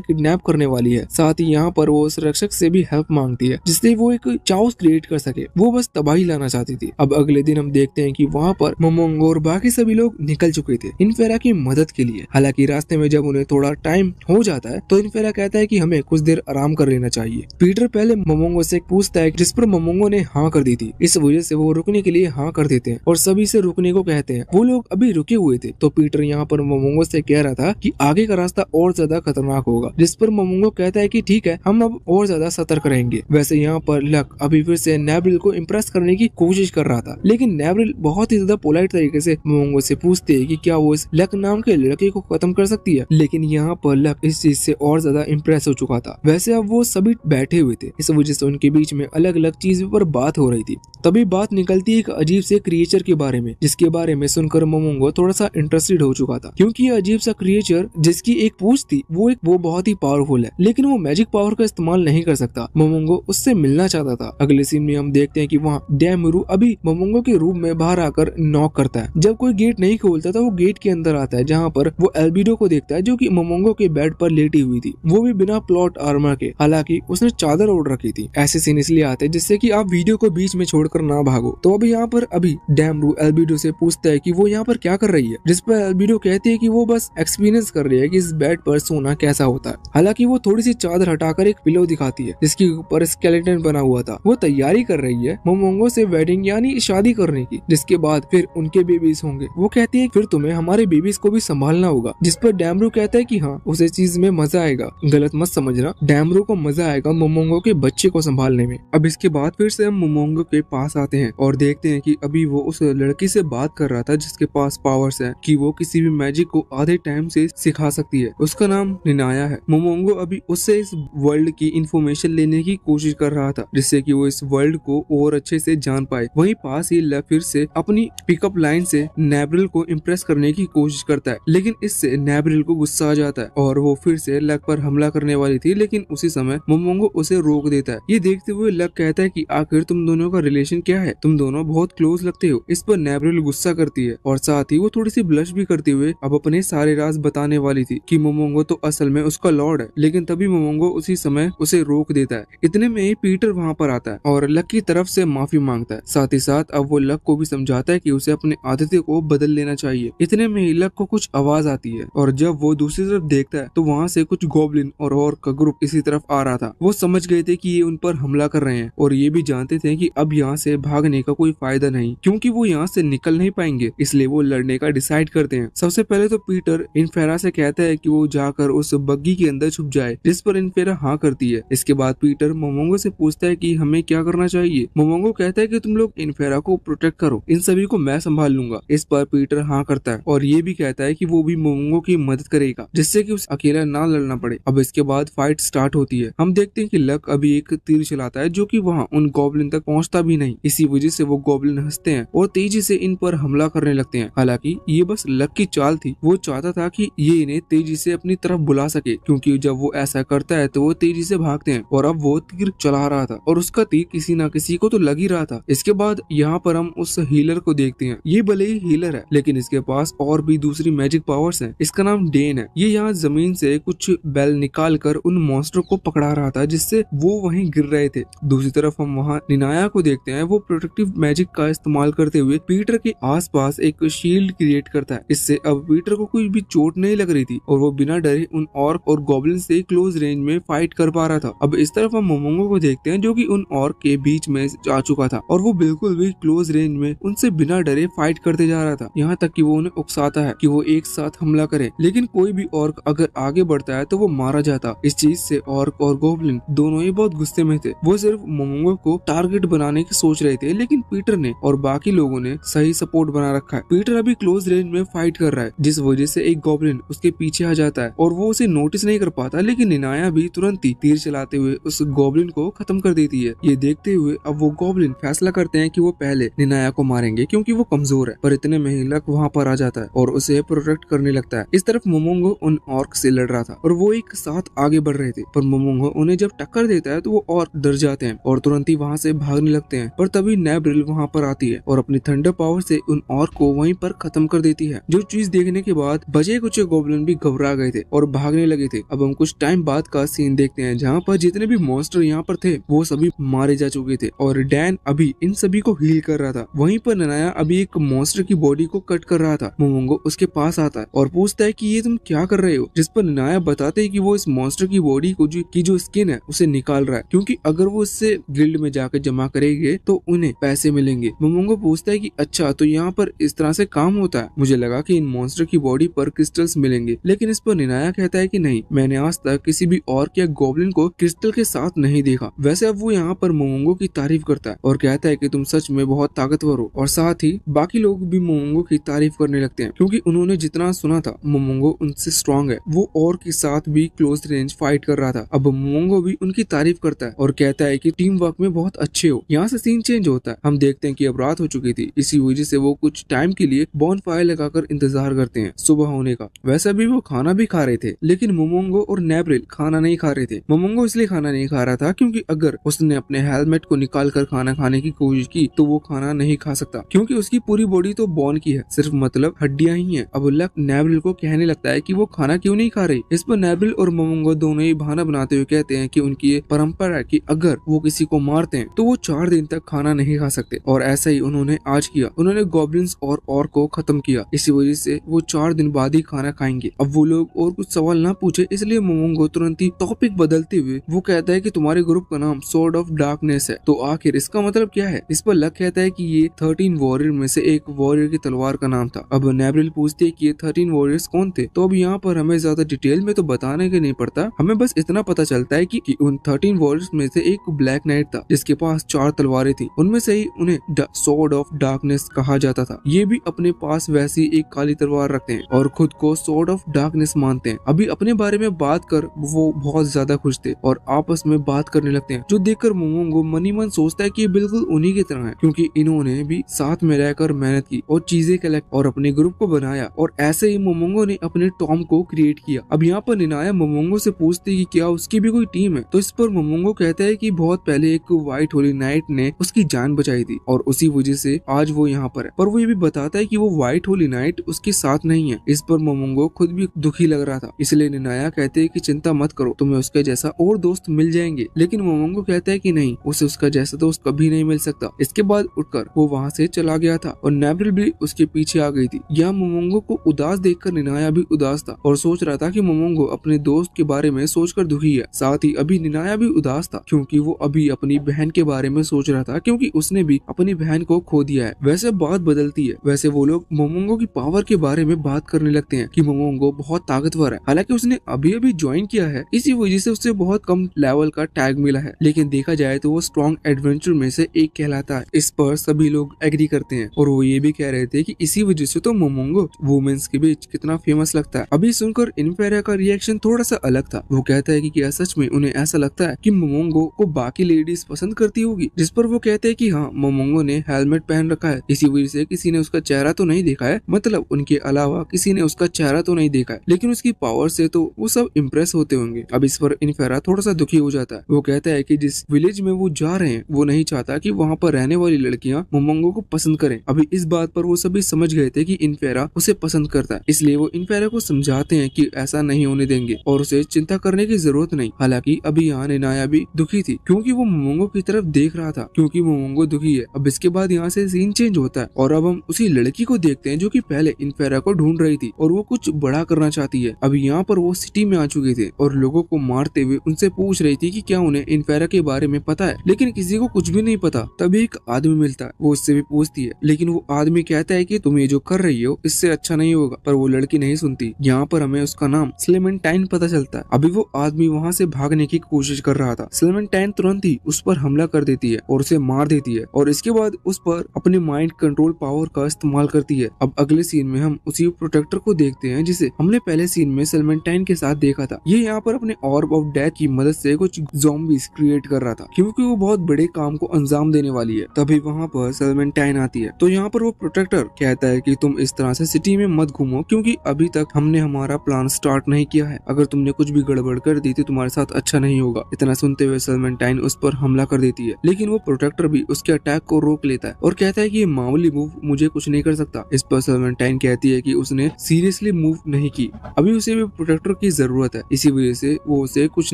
किडनैप करने वाली है। साथ ही यहाँ पर वो उस रक्षक से भी हेल्प मांगती है, जिससे वो एक चाउस क्रिएट कर सके। वो बस तबाही लाना चाहती थी। अब अगले दिन हम देखते हैं कि वहाँ पर मोमोंगो और बाकी सभी लोग निकल चुके थे इन्फेरा की मदद के लिए। हालांकि रास्ते में जब उन्हें थोड़ा टाइम हो जाता है तो इन्फेरा कहता है कि हमें कुछ देर आराम कर लेना चाहिए। पीटर पहले मोमोंगो से पूछता है जिस पर मोमोंगो ने हाँ कर दी थी। इस वजह से वो रुकने के लिए हाँ कर देते हैं और सभी से रुकने को कहते हैं। वो लोग अभी रुके हुए थे तो पीटर यहाँ पर मोमोंगो से कह रहा था कि आगे का रास्ता और ज्यादा खतरनाक होगा, जिस पर मोमोंगो कहता है कि ठीक है, हम अब और ज्यादा सतर्क रहेंगे। वैसे यहाँ पर लक अभी फिर से नेब्रिल को इम्प्रेस करने की कोशिश कर रहा था, लेकिन नेब्रिल बहुत ही ज्यादा पोलाइट तरीके से मोमोंगो से पूछते है कि क्या वो इस लक नाम के लड़के को खत्म कर सकती है। लेकिन यहाँ पर लक इस चीज से और ज्यादा इम्प्रेस हो चुका था। वैसे अब वो सभी बैठे हुए थे, इस वजह से उनके बीच में अलग अलग चीजों पर बात हो रही थी। तभी बात निकलती है एक अजीब से क्रिएचर के बारे में, जिसके बारे में सुनकर मोमोंगो थोड़ा सा इंटरेस्टेड हो चुका था, क्योंकि ये अजीब सा क्रिएचर जिसकी एक पूंछ थी वो बहुत ही पावरफुल है, लेकिन वो मैजिक पावर का इस्तेमाल नहीं कर सकता। मोमोंगो उससे मिलना चाहता था। अगले सीन में हम देखते हैं कि वहाँ डैमरू अभी मोमोंगो के रूम में बाहर आकर नॉक करता है। जब कोई गेट नहीं खोलता तो वो गेट के अंदर आता है, जहाँ पर वो एल्बिडो को देखता है जो कि मोमोंगो के बेड पर लेटी हुई थी, वो भी बिना प्लॉट आर्मर के। हालांकि उसने चादर ओढ़ रखी थी। ऐसे सीन इसलिए आते हैं जिससे कि आप वीडियो को बीच में छोड़कर ना भागो। तो अब यहाँ पर अभी डैमरू एल्बिडो से पूछता है कि वो यहाँ पर क्या कर रही है, जिस पर एल्बिडो कहती है कि वो बस एक्सपीरियंस कर रही है कि इस बेड पर सोना कैसा होता है। हालांकि वो थोड़ी सी चादर हटाकर एक पिलो दिखाती है जिसके ऊपर स्केलेटन बना हुआ था। वो तैयारी कर रही है मोमोंगो से वेडिंग यानी शादी करने की, जिसके बाद फिर उनके बेबीज होंगे। वो कहती है फिर तुम्हें हमारे बेबीज को भी संभालना होगा, जिस पर डैमरू कहता है कि हाँ, उसे चीज में मजा आएगा। गलत मत समझना, डैमरू को मजा आएगा मोमोंगो के बच्चे को संभालने में। अब इसके बाद फिर से हम मोमोंगो के पास आते हैं और देखते हैं कि अभी वो उस लड़की से बात कर रहा था जिसके पास पावर्स है कि वो किसी भी मैजिक को आधे टाइम से सिखा सकती है। उसका नाम निनाया है। मोमोंगो अभी उससे इस वर्ल्ड की इंफॉर्मेशन लेने की कोशिश कर रहा था, जिससे कि वो इस वर्ल्ड को और अच्छे से जान पाए। वहीं पास ही लक फिर से अपनी पिकअप लाइन से नेब्रिल को इम्प्रेस करने की कोशिश करता है, लेकिन इससे नेब्रिल को गुस्सा आ जाता है और वो फिर से लक पर हमला करने वाली थी, लेकिन उसी समय मोमोंगो उसे रोक देता है। ये देखते हुए लक कहता है कि आखिर तुम दोनों का रिलेशन क्या है, तुम दोनों बहुत क्लोज लगते हो। इस पर नेब्रिल गुस्सा करती है और साथ ही वो थोड़ी सी ब्लश भी करते हुए अब अपने सारे राज बताने वाली थी कि मोमोंगो तो असल में उसका लॉर्ड है। लेकिन तभी मोमोंगो उसी समय उसे रोक देता है। इतने में ही पीटर वहाँ पर आता है और लक की तरफ से माफी मांगता है। साथ ही साथ अब वो लक को भी समझाता है कि उसे अपने आदतें को बदल लेना चाहिए। इतने में ही लक को कुछ आवाज आती है और जब वो दूसरी तरफ देखता है तो वहाँ से कुछ गॉब्लिन और ऑर्क का ग्रुप इसी तरफ आ रहा था। वो समझ गए थे कि ये उन पर हमला कर रहे हैं और ये भी जानते थे कि अब यहाँ से भागने का कोई फायदा नहीं, क्योंकि वो यहाँ से निकल नहीं पाएंगे। इसलिए वो लड़ने का डिसाइड करते हैं। सबसे पहले तो पीटर इन्फेरा से कहता है कि वो जाकर उस बग्गी के अंदर छुप जाए, जिस पर इन्फेरा हाँ करती है। इसके बाद पीटर मोमोंगो से पूछता है कि हमें क्या करना चाहिए। मोमोंगो कहता है कि तुम लोग इन्फेरा को प्रोटेक्ट करो, इन सभी को मैं संभाल लूंगा। इस पर पीटर हाँ करता है और ये भी कहता है कि वो भी मोमोंगो की मदद करेगा, जिससे कि उसे अकेला ना लड़ना पड़े। अब इसके बाद फाइट स्टार्ट होती है। हम देखते हैं कि लक अभी एक तीर चलाता है जो कि वहाँ उन गॉब्लिन तक पहुँचता भी नहीं। इसी वजह से वो गॉब्लिन हंसते हैं और तेजी से इन पर हमला करने लगते हैं। हालांकि ये बस लक की चाल थी। वो चाहता था कि ये इन्हें तेजी से अपनी तरफ बुला सके, क्योंकि जब वो ऐसा करता है तो वो तेजी से भागते हैं। और अब वो तीर चला रहा था और उसका तीर किसी ना किसी को तो लग ही रहा था। इसके बाद यहाँ पर हम उस हीलर को देखते हैं। ये भले ही हीलर है, लेकिन इसके पास और भी दूसरी मैजिक पावर्स हैं। इसका नाम डेन है। ये यहाँ जमीन से कुछ बेल निकाल कर उन मॉन्स्टर को पकड़ा रहा था, जिससे वो वहीं गिर रहे थे। दूसरी तरफ हम वहाँ निनाया को देखते हैं। वो प्रोटेक्टिव मैजिक का इस्तेमाल करते हुए पीटर के आसपास एक शील्ड क्रिएट करता है। इससे अब पीटर को कोई भी चोट नहीं लग रही थी और वो बिना डरे उन ऑर्क और गॉब्लिन से क्लोज रेंज में फाइट कर पा रहा था। अब इस तरफ हम मोमोंगो को देखते हैं जो कि उन ऑर्क के बीच में जा चुका था और वो बिल्कुल भी क्लोज रेंज में उनसे बिना डरे फाइट करते जा रहा था। यहाँ तक कि वो उन्हें उकसाता है कि वो एक साथ हमला करे, लेकिन कोई भी ऑर्क अगर आगे बढ़ता है तो वो मारा जाता। इस चीज से ऑर्क और गॉब्लिन दोनों ही बहुत गुस्से में थे। वो सिर्फ मोमोंगो को टारगेट बनाने की सोच रहे थे, लेकिन पीटर ने और बाकी लोगों ने सही सपोर्ट बना रखा है। पीटर अभी क्लोज रेंज में फाइट कर रहा है, जिस वजह से एक गॉब्लिन उसके पीछे आ जाता है और वो उसे नोटिस नहीं कर पाता, लेकिन निनाया भी तुरंत ही तीर चलाते हुए उस गॉब्लिन को खत्म कर देती है। ये देखते हुए अब वो गॉब्लिन फैसला करते हैं कि वो पहले निनाया को मारेंगे क्योंकि वो कमजोर है। पर इतने में ही लक वहाँ पर आ जाता है और उसे प्रोटेक्ट करने लगता है। इस तरफ मोमोंगो उन ऑर्क से लड़ रहा था और वो एक साथ आगे बढ़ रहे थे, पर मोमोंगो उन्हें जब टक्कर देता है तो वो ऑर्क डर जाते हैं और तुरंत ही वहाँ से भागने लगते हैं। पर तभी नेब्रिल वहाँ पर आती है और अपनी थंडर पावर से उन ऑर्क को वहीं पर खत्म कर देती है। जो चीज देखने के बाद बचे कुछ गॉब्लिन भी घबरा गए थे और भागने लगे थे। अब हम कुछ टाइम बाद का सीन देखते हैं जहाँ पर जितने भी मॉन्स्टर यहाँ पर थे वो सभी मारे जा चुके थे और डैन अभी इन सभी को हील कर रहा था। वहीं पर ननाया अभी एक मॉन्स्टर की बॉडी को कट कर रहा था। था। मोमोंगो उसके पास आता है और पूछता है कि ये तुम क्या कर रहे हो, जिस पर निनाया बताते हैं कि वो इस मॉन्स्टर की बॉडी को जो स्किन है उसे निकाल रहा है, क्योंकि अगर वो इससे गिल्ड में जाकर जमा करेंगे तो उन्हें पैसे मिलेंगे। मोमोंगो पूछता है कि अच्छा तो यहाँ पर इस तरह से काम होता है, मुझे लगा कि इन मॉन्स्टर की बॉडी पर क्रिस्टल्स मिलेंगे। लेकिन इस पर निनाया कहता है कि नहीं, मैंने आज तक किसी भी ऑर्क या गॉब्लिन को क्रिस्टल के साथ नहीं देखा। वैसे अब वो यहाँ पर मोमोंगो की तारीफ करता है और कहता है कि तुम सच में बहुत ताकतवर हो, और साथ ही बाकी लोग भी मोमोंगो की तारीफ करने लगते हैं, क्योंकि उन्होंने जितना सुना था मोमोंगो उनसे स्ट्रॉन्ग है। वो ऑर्क के साथ भी क्लोज रेंज फाइट कर रहा था। अब मोमोंगो भी उनकी तारीफ करता है और कहता है कि टीम वर्क में बहुत अच्छे हो। यहाँ से सीन चेंज होता है, हम देखते हैं कि अब रात हो चुकी थी, इसी वजह से वो कुछ टाइम के लिए बॉन फायर लगाकर इंतजार करते हैं सुबह होने का। वैसे भी वो खाना भी खा रहे थे, लेकिन मोमोंगो और नेब्रिल खाना नहीं खा रहे थे। मोमोंगो इसलिए खाना नहीं खा रहा था क्योंकि अगर उसने अपने हेलमेट को निकाल कर खाना खाने की कोशिश की तो वो खाना नहीं खा सकता, क्योंकि उसकी पूरी बॉडी तो बॉन की है, सिर्फ मतलब हड्डियां ही हैं। अब लक नेब्रिल को कहने लगता है कि वो खाना क्यों नहीं खा रही। इस पर नेब्रिल और मोमोंगो दोनों ही बहाना बनाते हुए कहते हैं कि उनकी ये परंपरा है कि अगर वो किसी को मारते हैं तो वो 4 दिन तक खाना नहीं खा सकते, और ऐसा ही उन्होंने आज किया। उन्होंने गॉब्लिन्स और ऑर्क को खत्म किया, इसी वजह से वो 4 दिन बाद ही खाना खाएंगे। अब वो लोग और कुछ सवाल ना पूछे, इसलिए मोमोंगो तुरंत ही टॉपिक बदलते हुए वो कहता है कि तुम्हारे ग्रुप का नाम स्वॉर्ड ऑफ डार्कनेस है, तो आखिर इसका मतलब क्या है। इस पर लक कहता है कि ये 13 वॉरियर में से एक वॉरियर की तलवार का नाम था। अब नेब्रिल पूछती है कि ये 13 वॉरियर्स कौन थे, तो अब यहाँ पर हमें ज्यादा डिटेल में तो बताने के नहीं पड़ता, हमें बस इतना पता चलता है कि उन 13 वॉरियर्स में से एक ब्लैक नाइट था जिसके पास 4 तलवारें थी, उनमें से ही उन्हें स्वॉर्ड ऑफ डार्कनेस कहा जाता था। ये भी अपने पास वैसी एक काली तलवार रखते हैं और खुद को स्वॉर्ड ऑफ डार्कनेस मानते हैं। अभी अपने बारे में बात कर वो बहुत ज्यादा खुश थे और आपस में बात करने लगते हैं, जो देखकर मोमोंगो मनी मन सोचता है कि ये बिल्कुल उन्हीं की तरह है, क्योंकि इन्होंने भी साथ में रहकर मेहनत की और चीजें कलेक्ट और अपने ग्रुप को बनाया, और ऐसे ही मोमोंगो ने अपने टॉम को क्रिएट किया। अब यहाँ पर निनाया मोमोंगो से पूछती कि क्या उसकी भी कोई टीम है, तो इस पर मोमोंगो कहता है कि बहुत पहले एक व्हाइट होली नाइट ने उसकी जान बचाई थी और उसी वजह से आज वो यहाँ पर है, पर वो ये भी बताता है कि वो व्हाइट होली नाइट उसके साथ नहीं है। इस पर मोमोंगो खुद भी दुखी लग रहा था, इसलिए निनाया कहते हैं कि चिंता मत करो, तुम्हें उसके जैसा और दोस्त मिल जाएंगे। लेकिन मोमोंगो कहता है कि नहीं, उसे उसका जैसा दोस्त कभी नहीं मिल सकता। इसके बाद उठकर वो वहाँ से चला गया था और नेब्रिल भी उसके पीछे आ गई थी। यहाँ मोमोंगो को उदास देखकर निनाया भी उदास था और सोच रहा था कि मोमोंगो अपने दोस्त के बारे में सोचकर दुखी है। साथ ही अभी निनाया भी उदास था क्योंकि वो अभी अपनी बहन के बारे में सोच रहा था, क्योंकि उसने भी अपनी बहन को खो दिया है। वैसे बात बदलती है, वैसे वो लोग मोमोंगो की पावर के बारे में बात करने लगते हैं कि मोमोंगो बहुत ताकतवर है, हालांकि उसने अभी अभी ज्वाइन किया है, इसी वजह से उसे बहुत कम लेवल का टैग मिला है, लेकिन देखा जाए तो वो स्ट्रॉन्ग एडवेंचर में से एक कहलाता है। इस पर सभी लोग एग्री करते हैं और वो ये भी कह रहे थे कि इसी वजह से तो मोमोंगो वुमेन्स के बीच कितना फेमस लगता है। अभी सुनकर इनफेरा का रिएक्शन थोड़ा सा अलग था। वो कहता है कि क्या सच में उन्हें ऐसा लगता है कि मोमोंगो को बाकी लेडीज पसंद करती होगी, जिस पर वो कहते हैं कि हाँ, मोमोंगो ने हेलमेट पहन रखा है, इसी वजह से किसी ने उसका चेहरा तो नहीं देखा है, मतलब उनके अलावा किसी ने उसका चेहरा तो नहीं देखा है, लेकिन उसकी पावर से तो वो सब इम्प्रेस होते होंगे। अब इस पर इनफेरा थोड़ा सा दुखी हो जाता है। वो कहता है कि जिस विलेज में वो जा रहे हैं वो नहीं चाहता कि वहाँ पर रहने वाली लड़कियाँ मोमोंगो को पसंद करें। अभी इस बात पर वो सभी समझ गए थे कि इनफेरा उसे पसंद करता है, इसलिए वो इनफेरा को समझाते हैं कि ऐसा नहीं होने देंगे और उसे चिंता करने की जरूरत नहीं। हालांकि अभी यहाँ निनाया भी दुखी थी क्योंकि वो मोमोंगो की तरफ देख रहा था, क्योंकि मोमोंगो दुखी है। अब इसके बाद यहाँ से सीन चेंज होता है और अब हम उसी लड़की को देखते हैं जो कि पहले इनफेरा को ढूंढ रही थी और वो कुछ बड़ा करना चाहती है। अभी यहाँ पर वो सिटी में आ चुके थे और लोगों को मारते हुए उनसे पूछ रही थी कि क्या उन्हें इनफेरा के बारे में पता है, लेकिन किसी को कुछ भी नहीं पता। तभी एक आदमी मिलता है, वो उससे भी पूछती है, लेकिन वो आदमी कहता है कि तुम ये जो कर रही हो इससे अच्छा नहीं होगा, पर वो लड़की नहीं सुनती। यहाँ पर हमें उसका नाम क्लेमेंटाइन पता चलता है। अभी वो आदमी वहाँ से भागने की कोशिश कर रहा था। क्लेमेंटाइन तुरंत ही उस पर हमला कर देती है और उसे मार देती है और इसके बाद उस पर अपने माइंड कंट्रोल पावर का इस्तेमाल करती है। अब अगले सीन में हम उसी प्रोटेक्टर को देखते हैं जिसे हमने पहले सीन में क्लेमेंटाइन के साथ देखा था। ये यहाँ पर अपने ऑर्ब ऑफ डेथ की मदद से कुछ ज़ॉम्बीज क्रिएट कर रहा था क्योंकि वो बहुत बड़े काम को अंजाम देने वाली है। तभी वहाँ पर क्लेमेंटाइन आती है, तो यहाँ पर वो प्रोटेक्टर कहता है कि तुम इस तरह से सिटी में मत घूमो क्योंकि अभी तक हमने हमारा प्लान स्टार्ट नहीं किया है। अगर तुमने कुछ भी गड़बड़ कर दी तो तुम्हारे साथ अच्छा नहीं होगा। इतना सुनते हुए क्लेमेंटाइन उस पर हमला कर देती है, लेकिन वो प्रोटेक्टर भी उसके अटैक को रोक लेता है और कहता है कि ये मामूली मूव मुझे कुछ नहीं कर सकता। इस पर क्लेमेंटाइन कहती है कि उसने सीरियसली मूव नहीं की, अभी उसे भी प्रोटेक्टर की जरूरत है, इसी वजह से वो उसे कुछ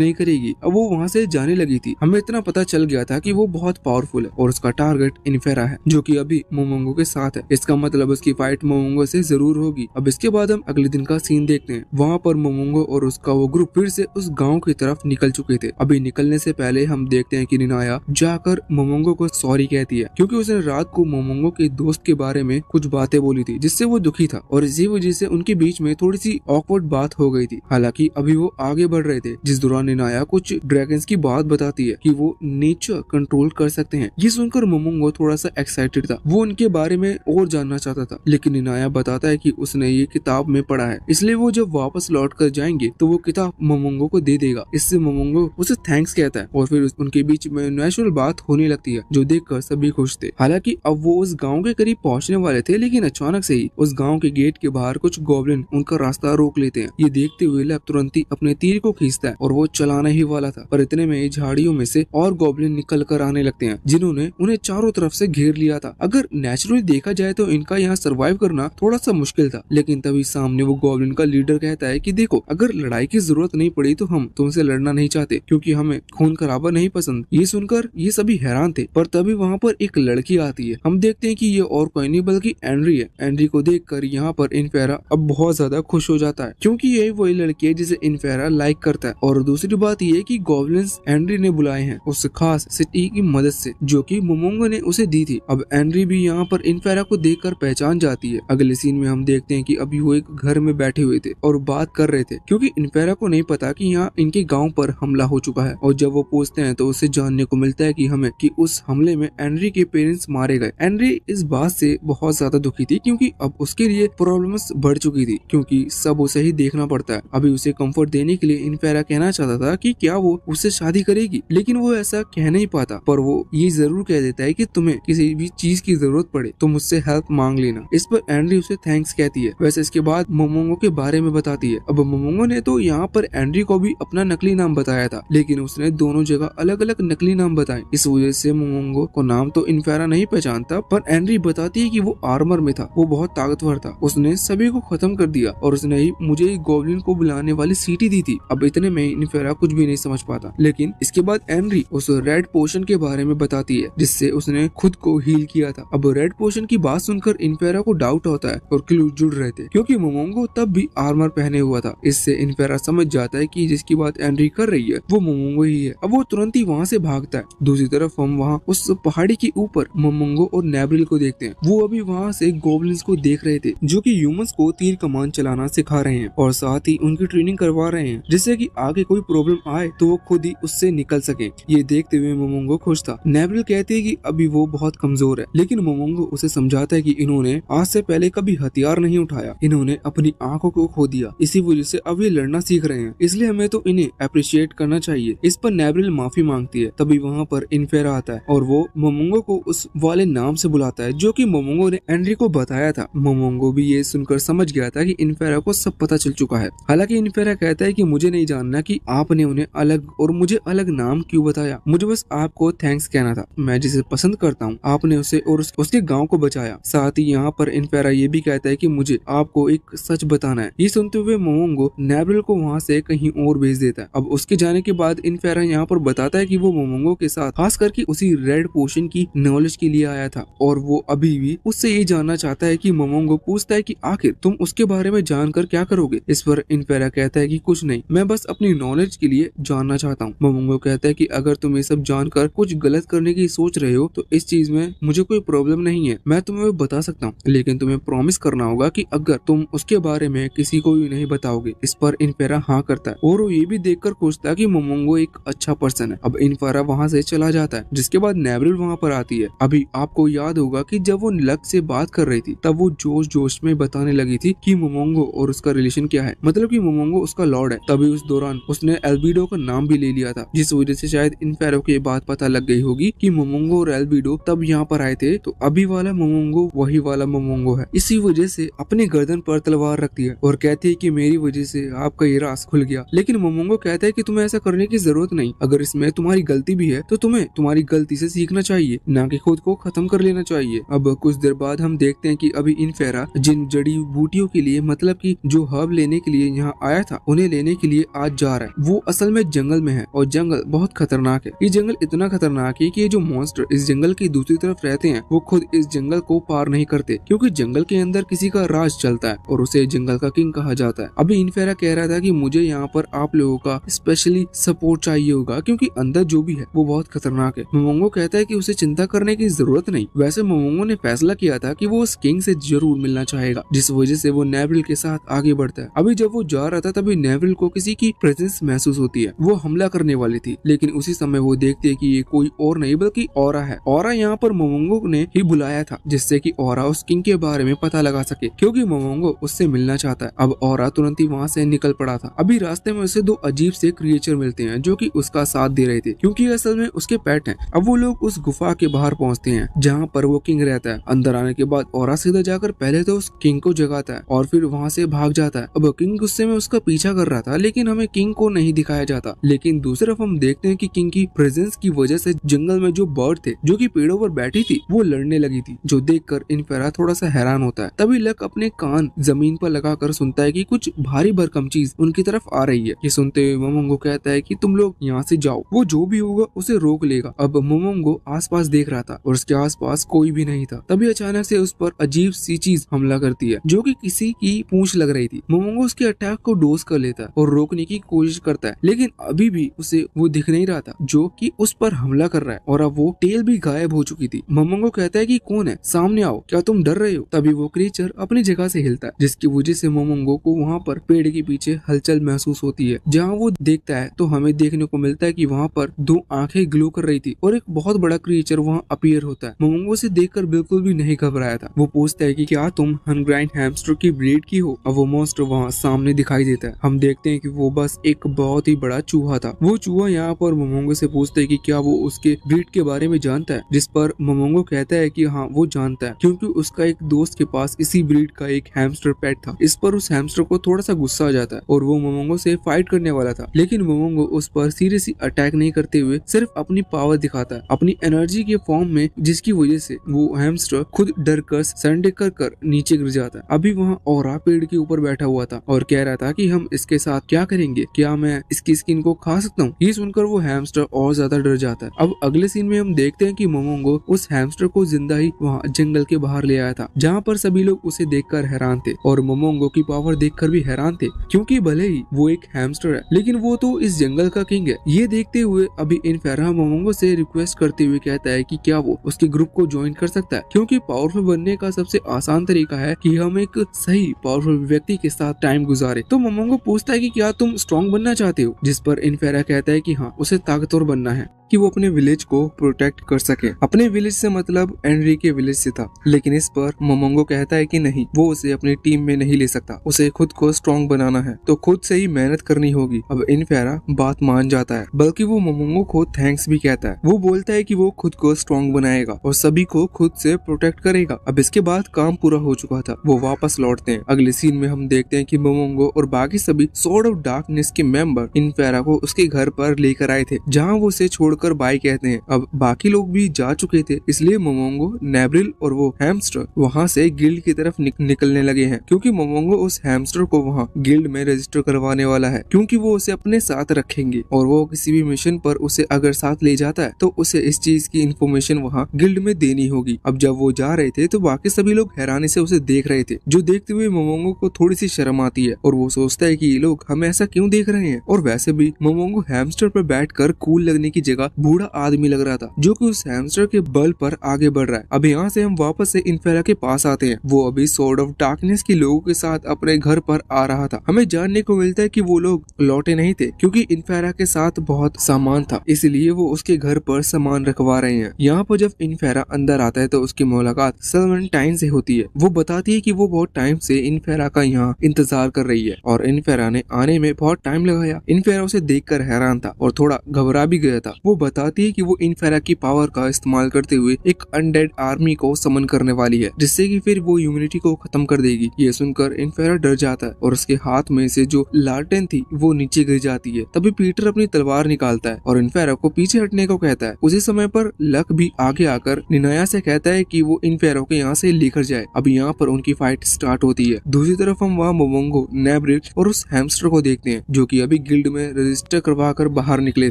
नहीं करेगी। अब वो वहाँ से जाने लगी थी। हमें इतना पता चल गया था कि वो बहुत पावरफुल है और उसका टारगेट इनफेरा है जो कि अभी मोमोंगो के साथ है। इसका मतलब उसकी फाइट मोमोंगो से जरूर होगी। अब इसके बाद हम अगले दिन का सीन देखते हैं। वहाँ पर मोमोंगो और उसका वो ग्रुप फिर से उस गांव की तरफ निकल चुके थे। अभी निकलने से पहले हम देखते हैं कि निनाया जाकर मोमोंगो को सॉरी कहती है, क्योंकि उसने रात को मोमोंगो के दोस्त के बारे में कुछ बातें बोली थी जिससे वो दुखी था और इसी वजह से उनके बीच में थोड़ी सी ऑकवर्ड बात हो गई थी। हालांकि अभी वो आगे बढ़ रहे थे, जिस दौरान निनाया कुछ ड्रैगन्स की बात बताती है कि वो नेचर कंट्रोल कर सकते हैं। ये सुनकर मोमोंगो थोड़ा सा एक्साइटेड था, वो उनके बारे में और जानना चाहता था, लेकिन निनाया बताता है कि उसने ये किताब में पढ़ा है, इसलिए वो जब वापस लौट कर जाएंगे तो वो किताब मोमोंगो को दे देगा। इससे मोमोंगो उसे थैंक्स कहता है और फिर उनके बीच में नेचुरल बात होने लगती है, जो देखकर सभी खुश थे। हालांकि अब वो उस गांव के करीब पहुंचने वाले थे, लेकिन अचानक से ही उस गांव के गेट के बाहर कुछ गॉब्लिन उनका रास्ता रोक लेते हैं। ये देखते हुए लेप तुरंत ही अपने तीर को खींचता है और वो चलाना ही वाला था, पर इतने में झाड़ियों में से और गॉब्लिन निकल कर आने लगते हैं, जिन्होंने उन्हें चारों तरफ से घेर लिया था। अगर नेचुरली देखा जाए तो इनका यहाँ सरवाइव करना थोड़ा सा मुश्किल था, लेकिन तभी सामने वो गॉब्लिन का लीडर कहता है कि देखो, अगर लड़ाई की जरूरत नहीं पड़ी तो हम तुमसे लड़ना नहीं चाहते, क्योंकि हमें खून खराबा नहीं पसंद। ये सुनकर ये सभी हैरान थे, पर तभी वहाँ पर एक लड़की आती है। हम देखते हैं कि ये और कोई नहीं बल्कि एंड्री है। एंड्री को देखकर यहाँ पर इनफेरा अब बहुत ज्यादा खुश हो जाता है, क्योंकि यही वही लड़की है जिसे इनफेरा लाइक करता है। और दूसरी बात ये है कि गॉब्लिन्स एंड्री ने बुलाए हैं उस खास सिटी की मदद से, जो कि मोमोंगो ने उसे दी थी। अब एंड्री भी यहाँ पर इनफेरा को देखकर पहचान जाती है। अगले सीन में हम देखते हैं कि अभी वो एक घर में बैठे हुए थे और बात कर रहे थे, क्योंकि इनफेरा को नहीं पता कि यहाँ इनके गांव पर हमला हो चुका है। और जब वो पूछते हैं तो उसे जानने को मिलता है कि उस हमले में एंड्री के पेरेंट्स मारे गए। एंड्री इस बात से बहुत ज्यादा दुखी थी, क्योंकि अब उसके लिए प्रॉब्लम्स बढ़ चुकी थी, क्योंकि सब उसे ही देखना पड़ता है। अभी उसे कंफर्ट देने के लिए इनफेरा कहना चाहता था कि क्या वो उससे शादी करेगी, लेकिन वो ऐसा कह नहीं पाता, पर वो ये जरूर कह देता है कि तुम्हें किसी भी चीज की जरूरत पड़े तो मुझसे हेल्प मांग लेना। इस पर एंड्री उसे थैंक्स कहती है। वैसे इसके बाद मोमोंगो के बारे में बताती है। अब मोमोंगो ने तो यहाँ पर एंड्री को भी अपना नकली नाम बताया था, लेकिन उसने दोनों जगह अलग अलग नकली नाम बताए। इस वजह से मोमोंगो को नाम तो इनफेरा नहीं पहचानता, पर एंड्री बताती है कि वो आर्मर में था, वो बहुत ताकतवर था, उसने सभी को खत्म कर दिया और उसने ही मुझे गॉब्लिन को बुलाने वाली सीटी दी थी। अब इतने में इनफेरा कुछ भी नहीं समझ पाता, लेकिन इसके बाद एंड्री उस रेड पोशन के बारे में बताती है, जिससे उसने खुद को हील किया था। अब रेड पोशन की बात सुनकर इनफेरा को डाउट होता है और क्लू जुड़ रहे थे, क्योंकि मोमोंगो तब भी आर्मर पहने हुआ था। इससे इनफेरा समझ जाता है कि जिसकी बात एंड्री कर रही है वो मोमोंगो ही है। अब वो तुरंत ही वहाँ से भागता है। दूसरी तरफ हम वहाँ उस पहाड़ी के ऊपर मोमोंगो और नेब्रिल को देखते हैं। वो अभी वहाँ से गॉब्लिन्स को देख रहे थे, जो कि ह्यूमंस को तीर कमान चलाना सिखा रहे हैं और साथ ही उनकी ट्रेनिंग करवा रहे हैं, जिससे कि आगे कोई प्रॉब्लम आए तो वो खुद ही उससे निकल सके। ये देखते हुए मोमोंगो खुश था। नेब्रिल कहती है कि अभी वो बहुत कमजोर है, लेकिन मोमोंगो उसे समझाता है कि इन्होंने आज से पहले कभी हथियार नहीं उठाया, इन्होंने अपनी आंखों को खो दिया, इसी वजह से अब ये लड़ना सीख रहे हैं, इसलिए हमें तो इन्हें अप्रिशिएट करना चाहिए। इस पर नेब्रिल माफी मांगती है। तभी वहाँ पर इनफेरा आता है और वो मोमोंगो को उस वाले नाम से बुलाता है जो कि मोमोंगो ने एंड्री को बताया था। मोमोंगो भी ये सुनकर समझ गया था कि इनफेरा को सब पता चल चुका है। हालांकि इनफेरा कहता है कि मुझे नहीं जानना कि आपने उन्हें अलग और मुझे अलग नाम क्यों बताया, मुझे बस आपको थैंक्स कहना था। मैं जिसे पसंद करता हूँ आपने उसे और उसके गाँव को बचाया। साथ ही यहाँ पर इनफेरा ये भी कहता है कि मुझे आपको एक सच बताना है। ये सुनते हुए मोमोंगो नेब्रिल को वहाँ से कहीं और भेज देता है। अब उसके जाने के बाद इनफेरा यहाँ पर बताता है कि वो मोमोंगो के साथ खास करके उसी रेड पोशन की नॉलेज के लिए आया था और वो अभी भी उससे ये जानना चाहता है कि मोमोंगो पूछता है कि आखिर तुम उसके बारे में जानकर क्या करोगे। इस पर इनफेरा कहता है कि कुछ नहीं, मैं बस अपनी नॉलेज के लिए जानना चाहता हूँ। मोमोंगो कहता है कि अगर तुम ये सब जानकर कुछ गलत करने की सोच रहे हो तो इस चीज में मुझे कोई प्रॉब्लम नहीं है, मैं तुम्हें बता सकता हूँ, लेकिन तुम्हें प्रॉमिस करना होगा कि अगर तुम उसके बारे में किसी को भी नहीं बताओगे। इस पर इनफेरा हाँ करता है और वो ये भी देखकर खुश था कि मोमोंगो एक अच्छा पर्सन है। अब इनफेरा वहाँ से चला जाता है, जिसके बाद नेब्रिल वहाँ पर आती है। अभी आपको याद होगा कि जब वो लक से बात कर रही थी तब वो जोश जोश में बताने लगी थी कि मोमोंगो और उसका रिलेशन क्या है, मतलब कि मोमोंगो उसका लॉर्ड है। तभी उस दौरान उसने एल्बिडो का नाम भी ले लिया था, जिस वजह से शायद इनफेरा को ये बात पता लग गई होगी कि मोमोंगो और एल्बिडो तब यहाँ पर आए थे, तो अभी वाला मोमोंगो वही वाला मोमोंगो है। इसी वजह से अपने गर्दन पर तलवार रखती है और कहती है कि मेरी वजह से आपका ये राज खुल गया। लेकिन मोमोंगो कहता है कि तुम्हें ऐसा करने की जरूरत नहीं, अगर इसमें तुम्हारी गलती भी है तो तुम्हें तुम्हारी गलती से सीखना चाहिए, ना कि खुद को खत्म कर लेना चाहिए। अब कुछ देर बाद हम देखते हैं कि अभी इनफेरा जिन जड़ी बूटियों के लिए, मतलब कि जो हर्ब लेने के लिए यहाँ आया था, उन्हें लेने के लिए आज जा रहा है। वो असल में जंगल में है और जंगल बहुत खतरनाक है। ये जंगल इतना खतरनाक है कि ये जो मॉन्स्टर इस जंगल की दूसरी तरफ रहते हैं वो खुद इस जंगल को पार नहीं करते, क्योंकि जंगल के अंदर किसी का राज चलता है और उसे जंगल का किंग कहा जाता है। अभी इनफेरा कह रहा था कि मुझे यहाँ पर आप लोगों का स्पेशली सपोर्ट चाहिए होगा क्योंकि अंदर जो भी है वो बहुत खतरनाक है। मोमोंगो कहता है कि उसे चिंता करने की जरूरत नहीं। वैसे मोमोंगो ने फैसला किया था कि वो उस किंग से जरूर मिलना चाहेगा, जिस वजह से वो नेवरिल के साथ आगे बढ़ता है। अभी जब वो जा रहा था तभी नेवरिल को किसी की प्रेजेंस महसूस होती है। वो हमला करने वाली थी, लेकिन उसी समय वो देखती है कि ये कोई और नहीं बल्कि औरा है। औरा यहाँ पर मोमोंगो ने ही बुलाया था जिससे कि औरा उस किंग के बारे में पता लगा सके, क्योंकि मोमोंगो उससे मिलना चाहता है। अब औरा तुरंत ही वहाँ से निकल पड़ा था। अभी रास्ते में उसे दो अजीब से क्रिएचर मिलते हैं जो कि उसका साथ दे रहे थे, क्योंकि असल में उसके पेट हैं। अब वो लोग उस गुफा के बाहर पहुँचते हैं जहाँ पर वो किंग रहता है। अंदर आने के बाद औरा सीधा जाकर पहले तो उस किंग को जगाता है और फिर वहाँ से भाग जाता है। अब किंग गुस्से में उसका पीछा कर रहा था, लेकिन हमें किंग को नहीं दिखाया जाता। लेकिन दूसरी तरफ हम देखते हैं कि किंग की प्रेजेंस की वजह से जंगल में जो बर्ड थे जो कि पेड़ों पर बैठी थी वो लड़ने लगी थी, जो देखकर इनफेरा थोड़ा सा हैरान होता है। तभी लक अपने कान जमीन पर लगाकर सुनता है कि कुछ भारी भरकम चीज उनकी तरफ आ रही है। ये सुनते हुए मोमोंगो कहता है कि तुम लोग यहाँ से जाओ, वो जो भी होगा उसे रोक लेगा। अब मोमोंगो आसपास देख रहा था और उसके आसपास कोई भी नहीं था। तभी अचानक से उस पर अजीब सी चीज हमला करती है जो कि किसी की पूंछ लग रही थी। मोमोंगो उसके अटैक को डोज कर लेता है और रोकने की कोशिश करता है, लेकिन अभी भी उसे वो दिख नहीं रहा था जो कि उस पर हमला कर रहा है और अब वो टेल भी गायब हो चुकी थी। मोमोंगो कहता है कि कौन है, सामने आओ, क्या तुम डर रहे हो? तभी वो क्रीचर अपनी जगह से हिलता है, जिसकी वजह से मोमोंगो को वहाँ पर पेड़ के पीछे हलचल महसूस होती है। जहाँ वो देखता है तो हमें देखने को मिलता है कि वहाँ पर दो आंखें ग्लो कर रही थी और एक बहुत बड़ा क्रीचर वहाँ अपीयर होता है। मोमोंगो से देखकर बिल्कुल भी नहीं घबराया था। वो पूछता है कि क्या तुम हनग्राइंड हैमस्टर की ब्रीड की हो? अब वो मॉन्स्टर वहाँ सामने दिखाई देता है। हम देखते हैं कि वो बस एक बहुत ही बड़ा चूहा था। वो चूहा यहाँ पर मोमोंगो से पूछता है कि क्या वो उसके ब्रीड के बारे में जानता है, जिस पर मोमोंगो कहता है कि हाँ वो जानता है, क्योंकि उसका एक दोस्त के पास इसी ब्रीड का एक हैमस्टर पेट था। इस पर उस हैमस्टर को थोड़ा सा गुस्सा आ जाता है और वो मोमोंगो से फाइट करने वाला था, लेकिन मोमोंगो उस पर सीरियसली अटैक नहीं करते हुए सिर्फ अपनी पावर दिखाता है अपनी एनर्जी के फॉर्म में, जिसकी वजह से वो हैमस्टर खुद डर कर सरेंडर कर नीचे गिर जाता है। अभी वहाँ औरा पेड़ के ऊपर बैठा हुआ था और कह रहा था कि हम इसके साथ क्या करेंगे, क्या मैं इसकी स्किन को खा सकता हूँ? ये सुनकर वो हैमस्टर और ज्यादा डर जाता है। अब अगले सीन में हम देखते हैं कि मोमोंगो उस हैमस्टर को जिंदा ही वहाँ जंगल के बाहर ले आया था, जहाँ पर सभी लोग उसे देखकर हैरान थे और मोमोंगो की पावर देखकर भी हैरान थे, क्योंकि भले ही वो एक हैमस्टर है लेकिन वो तो इस जंगल का किंग है। ये देखते हुए अभी इनफेरा मोमोंगो से रिक्वेस्ट करते हुए कहता है कि क्या वो उसके ग्रुप को ज्वाइन कर सकता है, क्योंकि पावरफुल बनने का सबसे आसान तरीका है कि हम एक सही पावरफुल व्यक्ति के साथ टाइम गुजारे। तो मोमोंगो पूछता है कि क्या तुम स्ट्रॉन्ग बनना चाहते हो, जिस पर इनफेरा कहता है कि हाँ उसे ताकतवर बनना है कि वो अपने विलेज को प्रोटेक्ट कर सके। अपने विलेज से मतलब एनरी के विलेज से था, लेकिन इस पर मोमोंगो कहता है कि नहीं, वो उसे अपनी टीम में नहीं ले सकता, उसे खुद को स्ट्रॉन्ग बनाना है तो खुद से ही मेहनत करनी होगी। अब इनफेरा बात मान जाता है, बल्कि वो मोमोंगो को थैंक्स भी कहता है। वो बोलता है कि वो खुद को स्ट्रॉन्ग बनाएगा और सभी को खुद से प्रोटेक्ट करेगा। अब इसके बाद काम पूरा हो चुका था, वो वापस लौटते हैं। अगले सीन में हम देखते हैं कि मोमोंगो और बाकी सभी सॉर्ड ऑफ डार्कनेस के मेंबर इनफेरा को उसके घर पर लेकर आए थे, जहाँ वो उसे छोड़कर बाय कहते हैं। अब बाकी लोग भी जा चुके थे, इसलिए मोमोंगो, नेवरिल और वो हैमस्टर वहाँ से गिल्ड की तरफ निकलने लगे हैं, क्योंकि मोमोंगो उस हैमस्टर को वहाँ गिल्ड में रजिस्टर करवाने वाला है, क्योंकि वो उसे अपने साथ रखेंगे और वो किसी भी मिशन पर उसे अगर साथ ले जाता है तो उसे इस चीज की इंफॉर्मेशन वहाँ गिल्ड में देनी होगी। अब जब वो जा रहे थे तो बाकी सभी लोग हैरानी से उसे देख रहे थे, जो देखते हुए मोमोंगो को थोड़ी सी शर्म आती है और वो सोचता है कि ये लोग हमें ऐसा क्यों देख रहे हैं। और वैसे भी मोमोंगो हैमस्टर पर बैठकर कूल लगने की जगह बूढ़ा आदमी लग रहा था, जो कि उस हैमस्टर के बल पर आगे बढ़ रहा है। अब यहाँ से हम वापस से इनफेरा के पास आते हैं। वो अभी सॉर्ड ऑफ डार्कनेस के लोगों के साथ अपने घर पर आ रहा था। हमें जानने को मिलता है कि वो लोग लौटे नहीं थे, क्योंकि इनफेरा के साथ बहुत सामान था, इसलिए वो उसके घर पर सामान रखवा रहे हैं। यहाँ पर जब इनफेरा अंदर आता है तो उसकी मुलाकात सेल्वेंटाइन से होती है। वो बताती है कि वो बहुत टाइम से इनफेरा का यहाँ इंतजार कर रही है और इनफेरा ने आने में बहुत टाइम लगाया। इनफेरा उसे देखकर हैरान था और थोड़ा घबरा भी गया था। वो बताती है कि वो इनफेरा की पावर का इस्तेमाल करते हुए एक अनडेड आर्मी को समन करने वाली है, जिससे कि फिर वो ह्यूमैनिटी को खत्म कर देगी। ये सुनकर इनफेरा डर जाता है और उसके हाथ में से जो लालटेन थी वो नीचे गिर जाती है। तभी पीटर अपनी तलवार निकालता है और इनफेरा को पीछे हटने को कहता है। उसी समय पर लक भी आगे आकर निनाया से कहता है कि वो इनफेरा को यहाँ से लेकर जाए। अब यहाँ पर उनकी फाइट स्टार्ट होती है। दूसरी तरफ हम वहाँ मोमोंगो, नेवरिल और उस हैमस्टर को देखते हैं, जो कि अभी गिल्ड में रजिस्टर करवा कर बाहर निकले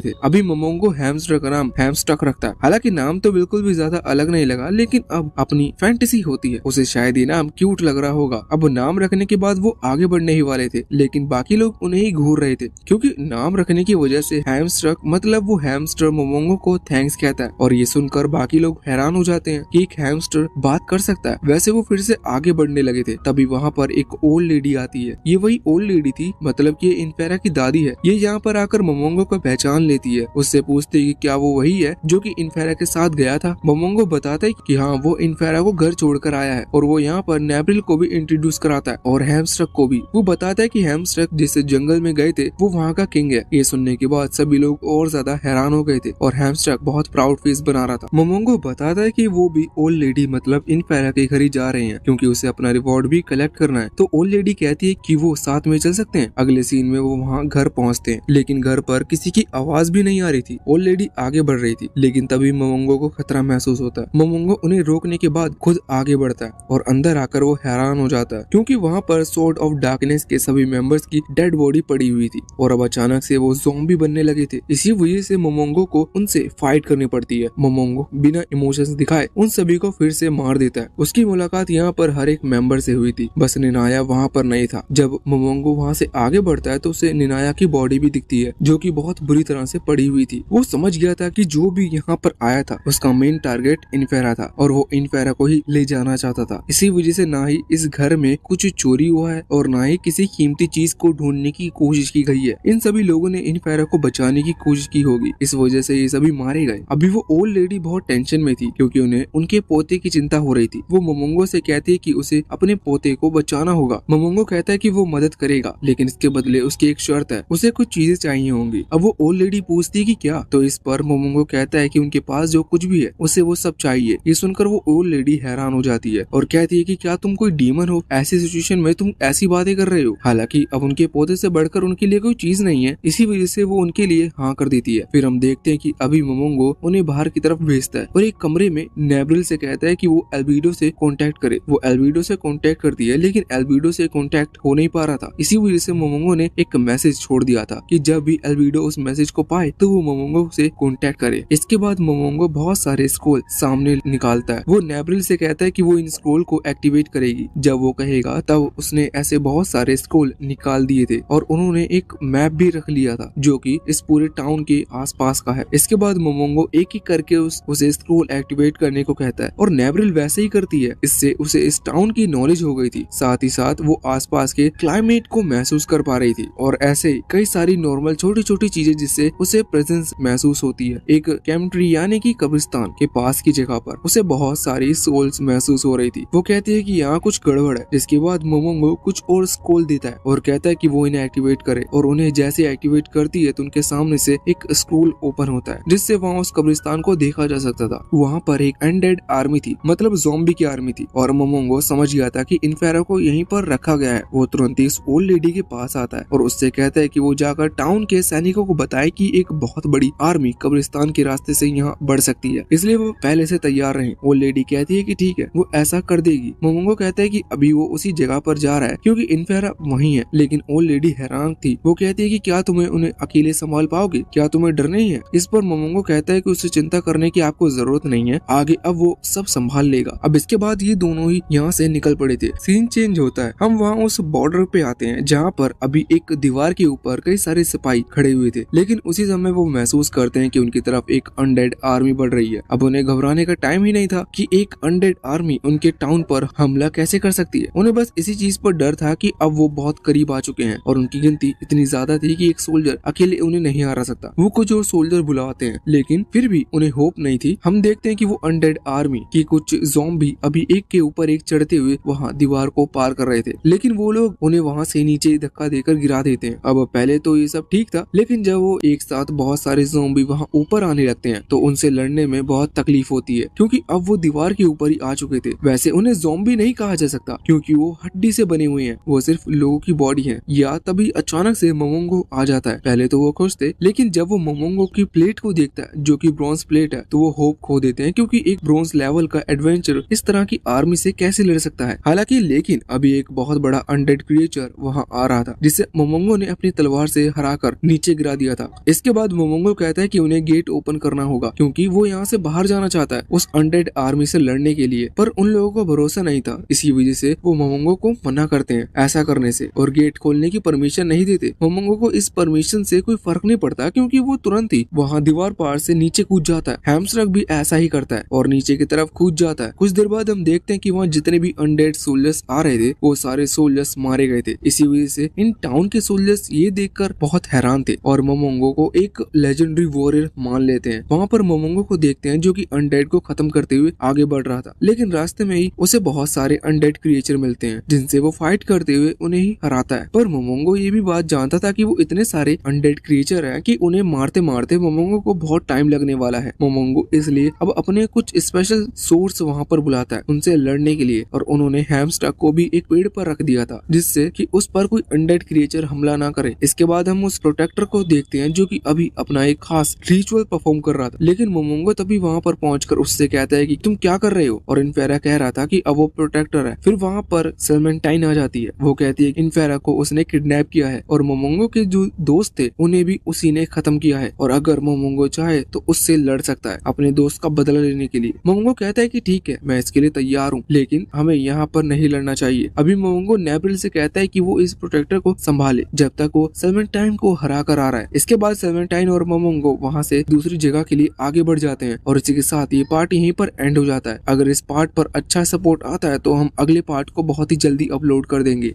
थे। अभी मोमोंगो हैमस्टर का नाम हैमस्टक रखता है। हालांकि नाम तो बिल्कुल भी ज्यादा अलग नहीं लगा, लेकिन अब अपनी फैंटेसी होती है, उसे शायद ये नाम क्यूट लग रहा होगा। अब नाम रखने के बाद वो आगे बढ़ने ही वाले थे, लेकिन बाकी लोग उन्हें ही घूर रहे थे, क्योंकि नाम रखने की वजह से हैमस्टक मतलब वो हैमस्टर मोमोंगो को थैंक्स कहता है। और ये सुनकर बाकी लोग हैरान हो जाते हैं कि एक हैमस्टर बात कर सकता है। वैसे वो फिर से आगे बढ़ने लगे थे, तभी वहाँ पर एक ओल्ड लेडी आती है। ये वही ओल्ड लेडी थी, मतलब कि ये इनफेरा की दादी है। ये यहाँ पर आकर मोमोंगो को पहचान लेती है, उससे पूछती है कि क्या वो वही है जो कि इनफेरा के साथ गया था। मोमोंगो बताता है कि हाँ, वो इनफेरा को घर छोड़कर आया है, और वो यहाँ पर नेब्रिल को भी इंट्रोड्यूस कराता है और हैमस्टक को भी। वो बताता है कि हैमस्टक जिस जंगल में गए थे वो वहाँ का किंग है। ये सुनने के बाद सभी लोग और ज्यादा हैरान हो गए थे और हैमस्टक बहुत प्राउड फेस बना रहा था। मोमोंगो बताता है कि वो भी ओल्ड लेडी मतलब इनफेरा के घर ही जा रहे हैं, क्योंकि उसे अपना रिवॉर्ड भी कलेक्ट करना है। तो ओल्ड लेडी कहती है कि वो साथ में चल सकते हैं। अगले सीन में वो वहाँ घर पहुँचते हैं, लेकिन घर पर किसी की आवाज भी नहीं आ रही थी। ओल्ड लेडी आगे बढ़ रही थी, लेकिन तभी मोमोंगो को खतरा महसूस होता है। मोमोंगो उन्हें रोकने के बाद खुद आगे बढ़ता है और अंदर आकर वो हैरान हो जाता है, क्योंकि वहाँ पर स्वॉर्ड ऑफ डार्कनेस के सभी मेंबर्स की डेड बॉडी पड़ी हुई थी और अब अचानक से वो ज़ॉम्बी बनने लगे थे। इसी वजह से मोमोंगो को उनसे फाइट करनी पड़ती है। मोमोंगो बिना इमोशंस दिखाए उन सभी को फिर से मार देता है। उसकी मुलाकात यहाँ पर हर एक मेंबर से हुई थी, बस निनाया वहाँ पर नहीं था। जब मोमोंगो वहाँ से आगे बढ़ता है तो उसे निनाया की बॉडी भी दिखती है, जो कि बहुत बुरी तरह से पड़ी हुई थी। वो समझ गया था कि जो भी यहाँ पर आया था उसका मेन टारगेट इनफेरा था और वो इनफेरा को ही ले जाना चाहता था। इसी वजह से ना ही इस घर में कुछ चोरी हुआ है और ना ही किसी कीमती चीज को ढूंढने की कोशिश की गई है। इन सभी लोगों ने इनफेरा को बचाने की कोशिश की होगी, इस वजह से ये सभी मारे गए। अभी वो ओल्ड लेडी बहुत टेंशन में थी, क्योंकि उन्हें उनके पोते की चिंता हो रही थी। वो मोमोंगो से कहती है कि उसे अपने पोते को बचाना होगा। मोमोंगो कहता है कि वो मदद करेगा, लेकिन इसके बदले उसकी एक शर्त है, उसे कुछ चीजें चाहिए होंगी। अब वो ओल्ड लेडी पूछती है कि क्या, तो इस पर मोमोंगो कहता है कि उनके पास जो कुछ भी है उसे वो सब चाहिए। ये सुनकर वो ओल्ड लेडी हैरान हो जाती है और कहती है कि क्या तुम कोई डीमन हो, ऐसी सिचुएशन में तुम ऐसी बातें कर रहे हो। हालांकि अब उनके पोते से बढ़कर उनके लिए कोई चीज नहीं है, इसी वजह से वो उनके लिए हाँ कर देती है। फिर हम देखते हैं कि अभी मोमोंगो उन्हें बाहर की तरफ भेजता है और एक कमरे में नेब्रिल से कहता है कि वो एल्बिडो से कांटेक्ट करे। वो एल्बिडो से कांटेक्ट करती है, लेकिन एल्बिडो से कांटेक्ट हो नहीं पा रहा था। इसी वजह से मोमोंगो ने एक मैसेज छोड़ दिया था कि जब भी एल्बिडो उस मैसेज को पाए तो वो मोमोंगो से कांटेक्ट करे। इसके बाद मोमोंगो बहुत सारे स्क्रोल सामने निकालता है। वो नेब्रिल से कहता है कि वो इन स्क्रोल को एक्टिवेट करेगी। जब वो कहेगा तब उसने ऐसे बहुत सारे स्क्रोल निकाल दिए थे और उन्होंने एक मैप भी रख लिया था, जो कि इस पूरे टाउन के आसपास का है। इसके बाद मोमोंगो एक एक करके उसे स्क्रोल एक्टिवेट करने को कहता है और नेब्रिल वैसे ही करती है। इससे उसे इस टाउन की नॉलेज हो गई थी, साथ ही साथ वो आसपास के क्लाइमेट को महसूस कर पा रही थी और ऐसे कई सारी नॉर्मल छोटी छोटी चीजें जिससे उसे प्रेजेंस महसूस होती है। एक कैम्ट्री यानी कि कब्रिस्तान के पास की जगह पर उसे बहुत सारी सोल्स महसूस हो रही थी। वो कहती है कि यहाँ कुछ गड़बड़ है। जिसके बाद मोमोंगो कुछ और स्क्रोल देता है और कहता है कि वो इन्हें एक्टिवेट करे और उन्हें जैसे एक्टिवेट करती है तो उनके सामने से एक स्क्रोल ओपन होता है, जिससे वहाँ उस कब्रिस्तान को देखा जा सकता था। वहाँ पर एक अनडेड आर्मी थी, मतलब ज़ॉम्बी की आर्मी थी और मोमोंगो समझ गया था कि इनफेरा को यहीं पर रखा गया है। वो तुरंत ही इस ओल्ड लेडी के पास आता है और उससे कहता है कि वो जाकर टाउन के सैनिकों को बताए कि एक बहुत बड़ी आर्मी कब्रिस्तान के रास्ते से यहाँ बढ़ सकती है, इसलिए वो पहले से तैयार रहें। ओल्ड लेडी कहती है कि ठीक है, वो ऐसा कर देगी। मोमोंगो कहता है कि अभी वो उसी जगह पर जा रहा है क्योंकि इनफेरा वहीं है, लेकिन ओल्ड लेडी हैरान थी। वो कहती है कि क्या तुम्हें उन्हें अकेले संभाल पाओगे, क्या तुम्हें डर नहीं है। इस पर मोमोंगो कहता है कि उससे चिंता करने की आपको जरूरत नहीं है, आगे अब वो सब संभाल लेगा। अब इसके बाद ये दोनों ही यहाँ से निकल पड़े थे। सीन चेंज होता है, हम वहाँ उस बॉर्डर पे आते हैं जहाँ पर अभी एक दीवार के ऊपर कई सारे सिपाही खड़े हुए थे, लेकिन उसी समय वो महसूस करते हैं कि उनकी तरफ एक अनडेड आर्मी बढ़ रही है। अब उन्हें घबराने का टाइम ही नहीं था कि एक अनडेड आर्मी उनके टाउन पर हमला कैसे कर सकती है। उन्हें बस इसी चीज पर डर था कि अब वो बहुत करीब आ चुके हैं और उनकी गिनती इतनी ज्यादा थी कि एक सोल्जर अकेले उन्हें नहीं हरा सकता। वो कुछ और सोल्जर बुलाते हैं, लेकिन फिर भी उन्हें होप नहीं थी। हम देखते हैं कि वो अनडेड आर्मी की कुछ ज़ॉम्बी अभी एक के ऊपर एक चढ़ते हुए वहाँ दीवार को पार कर रहे थे, लेकिन वो लोग उन्हें वहाँ से नीचे धक्का देकर गिरा देते हैं। अब पहले तो ये सब ठीक था, लेकिन जब वो एक साथ बहुत सारे ज़ॉम्बी वहाँ ऊपर आने लगते हैं तो उनसे लड़ने में बहुत तकलीफ होती है, क्योंकि अब वो दीवार के ऊपर ही आ चुके थे। वैसे उन्हें ज़ॉम्बी नहीं कहा जा सकता क्योंकि वो हड्डी से बने हुए हैं, वो सिर्फ लोगों की बॉडी है। या तभी अचानक से मोमोंगो आ जाता है। पहले तो वो खुश थे, लेकिन जब वो मोमोंगो की प्लेट को देखता है जो कि ब्रॉन्ज प्लेट है, तो वो होप खो देते हैं, क्योंकि एक ब्रॉन्ज लेवल का एडवेंचर इस तरह की आर्मी से कैसे लड़ सकता है। हालांकि लेकिन अभी एक बहुत बड़ा अनडेड क्रिएचर वहाँ आ रहा था, जिसे मोमोंगो ने अपनी तलवार से हराकर नीचे गिरा दिया था। इसके बाद मोमोंगो कहता है है कि उन्हें गेट ओपन करना होगा क्योंकि वो यहाँ से बाहर जाना चाहता है उस अनडेड आर्मी से लड़ने के लिए, पर उन लोगों को भरोसा नहीं था। इसी वजह से वो मोमोंगो को मना करते हैं ऐसा करने से और गेट खोलने की परमिशन नहीं देते। मोमोंगो को इस परमिशन से कोई फर्क नहीं पड़ता क्योंकि वो तुरंत ही वहाँ दीवार पार से नीचे कूद जाता है। हैमस्ट्रक भी ऐसा ही करता है और नीचे की तरफ कूद जाता है। कुछ देर बाद हम देखते हैं कि वहाँ जितने भी अनडेड सोल्जर्स आ रहे थे वो सारे सोल्जर्स मारे गए थे। इसी वजह से इन टाउन के सोल्जर्स ये देखकर बहुत हैरान थे और मोमोंगो को एक लेजेंडरी वॉरियर मान लेते हैं। वहाँ पर मोमोंगो को देखते हैं जो कि अनडेड को खत्म करते हुए आगे बढ़ रहा था, लेकिन रास्ते में ही उसे बहुत सारे अनडेड क्रिएचर मिलते हैं जिनसे वो फाइट करते हुए उन्हें ही हराता है। पर मोमोंगो ये भी बात जानता था कि वो इतने सारे अनडेड क्रिएचर हैं कि उन्हें मारते मारते मोमोंगो को बहुत टाइम लगने वाला है। मोमोंगो इसलिए अब अपने कुछ स्पेशल सोर्स वहाँ पर बुलाता है उनसे लड़ने के लिए और उन्होंने हैमस्टक को भी एक पेड़ पर रख दिया था जिससे कि उस पर कोई अनडेड क्रिएचर हमला ना करे। इसके बाद हम उस प्रोटेक्टर को देखते हैं जो कि अभी अपना एक खास रिचुअल परफॉर्म कर रहा था, लेकिन मोमोंगो तभी वहाँ पर पहुंचकर उससे कहता है कि तुम क्या कर रहे हो, और इनफेरा कह रहा था कि अब वो प्रोटेक्टर है। फिर वहाँ पर सेल्मेंटाइन आ जाती है। वो कहती है कि इनफेरा को उसने किडनैप किया है और मोमोंगो के जो दोस्त थे उन्हें भी उसी ने खत्म किया है और अगर मोमोंगो चाहे तो उससे लड़ सकता है अपने दोस्त का बदला लेने के लिए। मोमोंगो कहता है कि ठीक है मैं इसके लिए तैयार हूँ, लेकिन हमें यहाँ पर नहीं लड़ना चाहिए। अभी मोमोंगो नेब्रिल से कहता है कि वो इस प्रोटेक्टर को संभाले जब तक वो सेल्मेंटाइन को हरा कर आ रहा है। इसके बाद सेल्मेंटाइन और मोमोंगो वहाँ से दूसरी जगह के लिए आगे बढ़ जाते हैं और इसी के साथ ये पार्ट यहीं पर एंड हो जाता है। अगर इस पार्ट पर अच्छा सपोर्ट आता है तो हम अगले पार्ट को बहुत ही जल्दी अपलोड कर देंगे।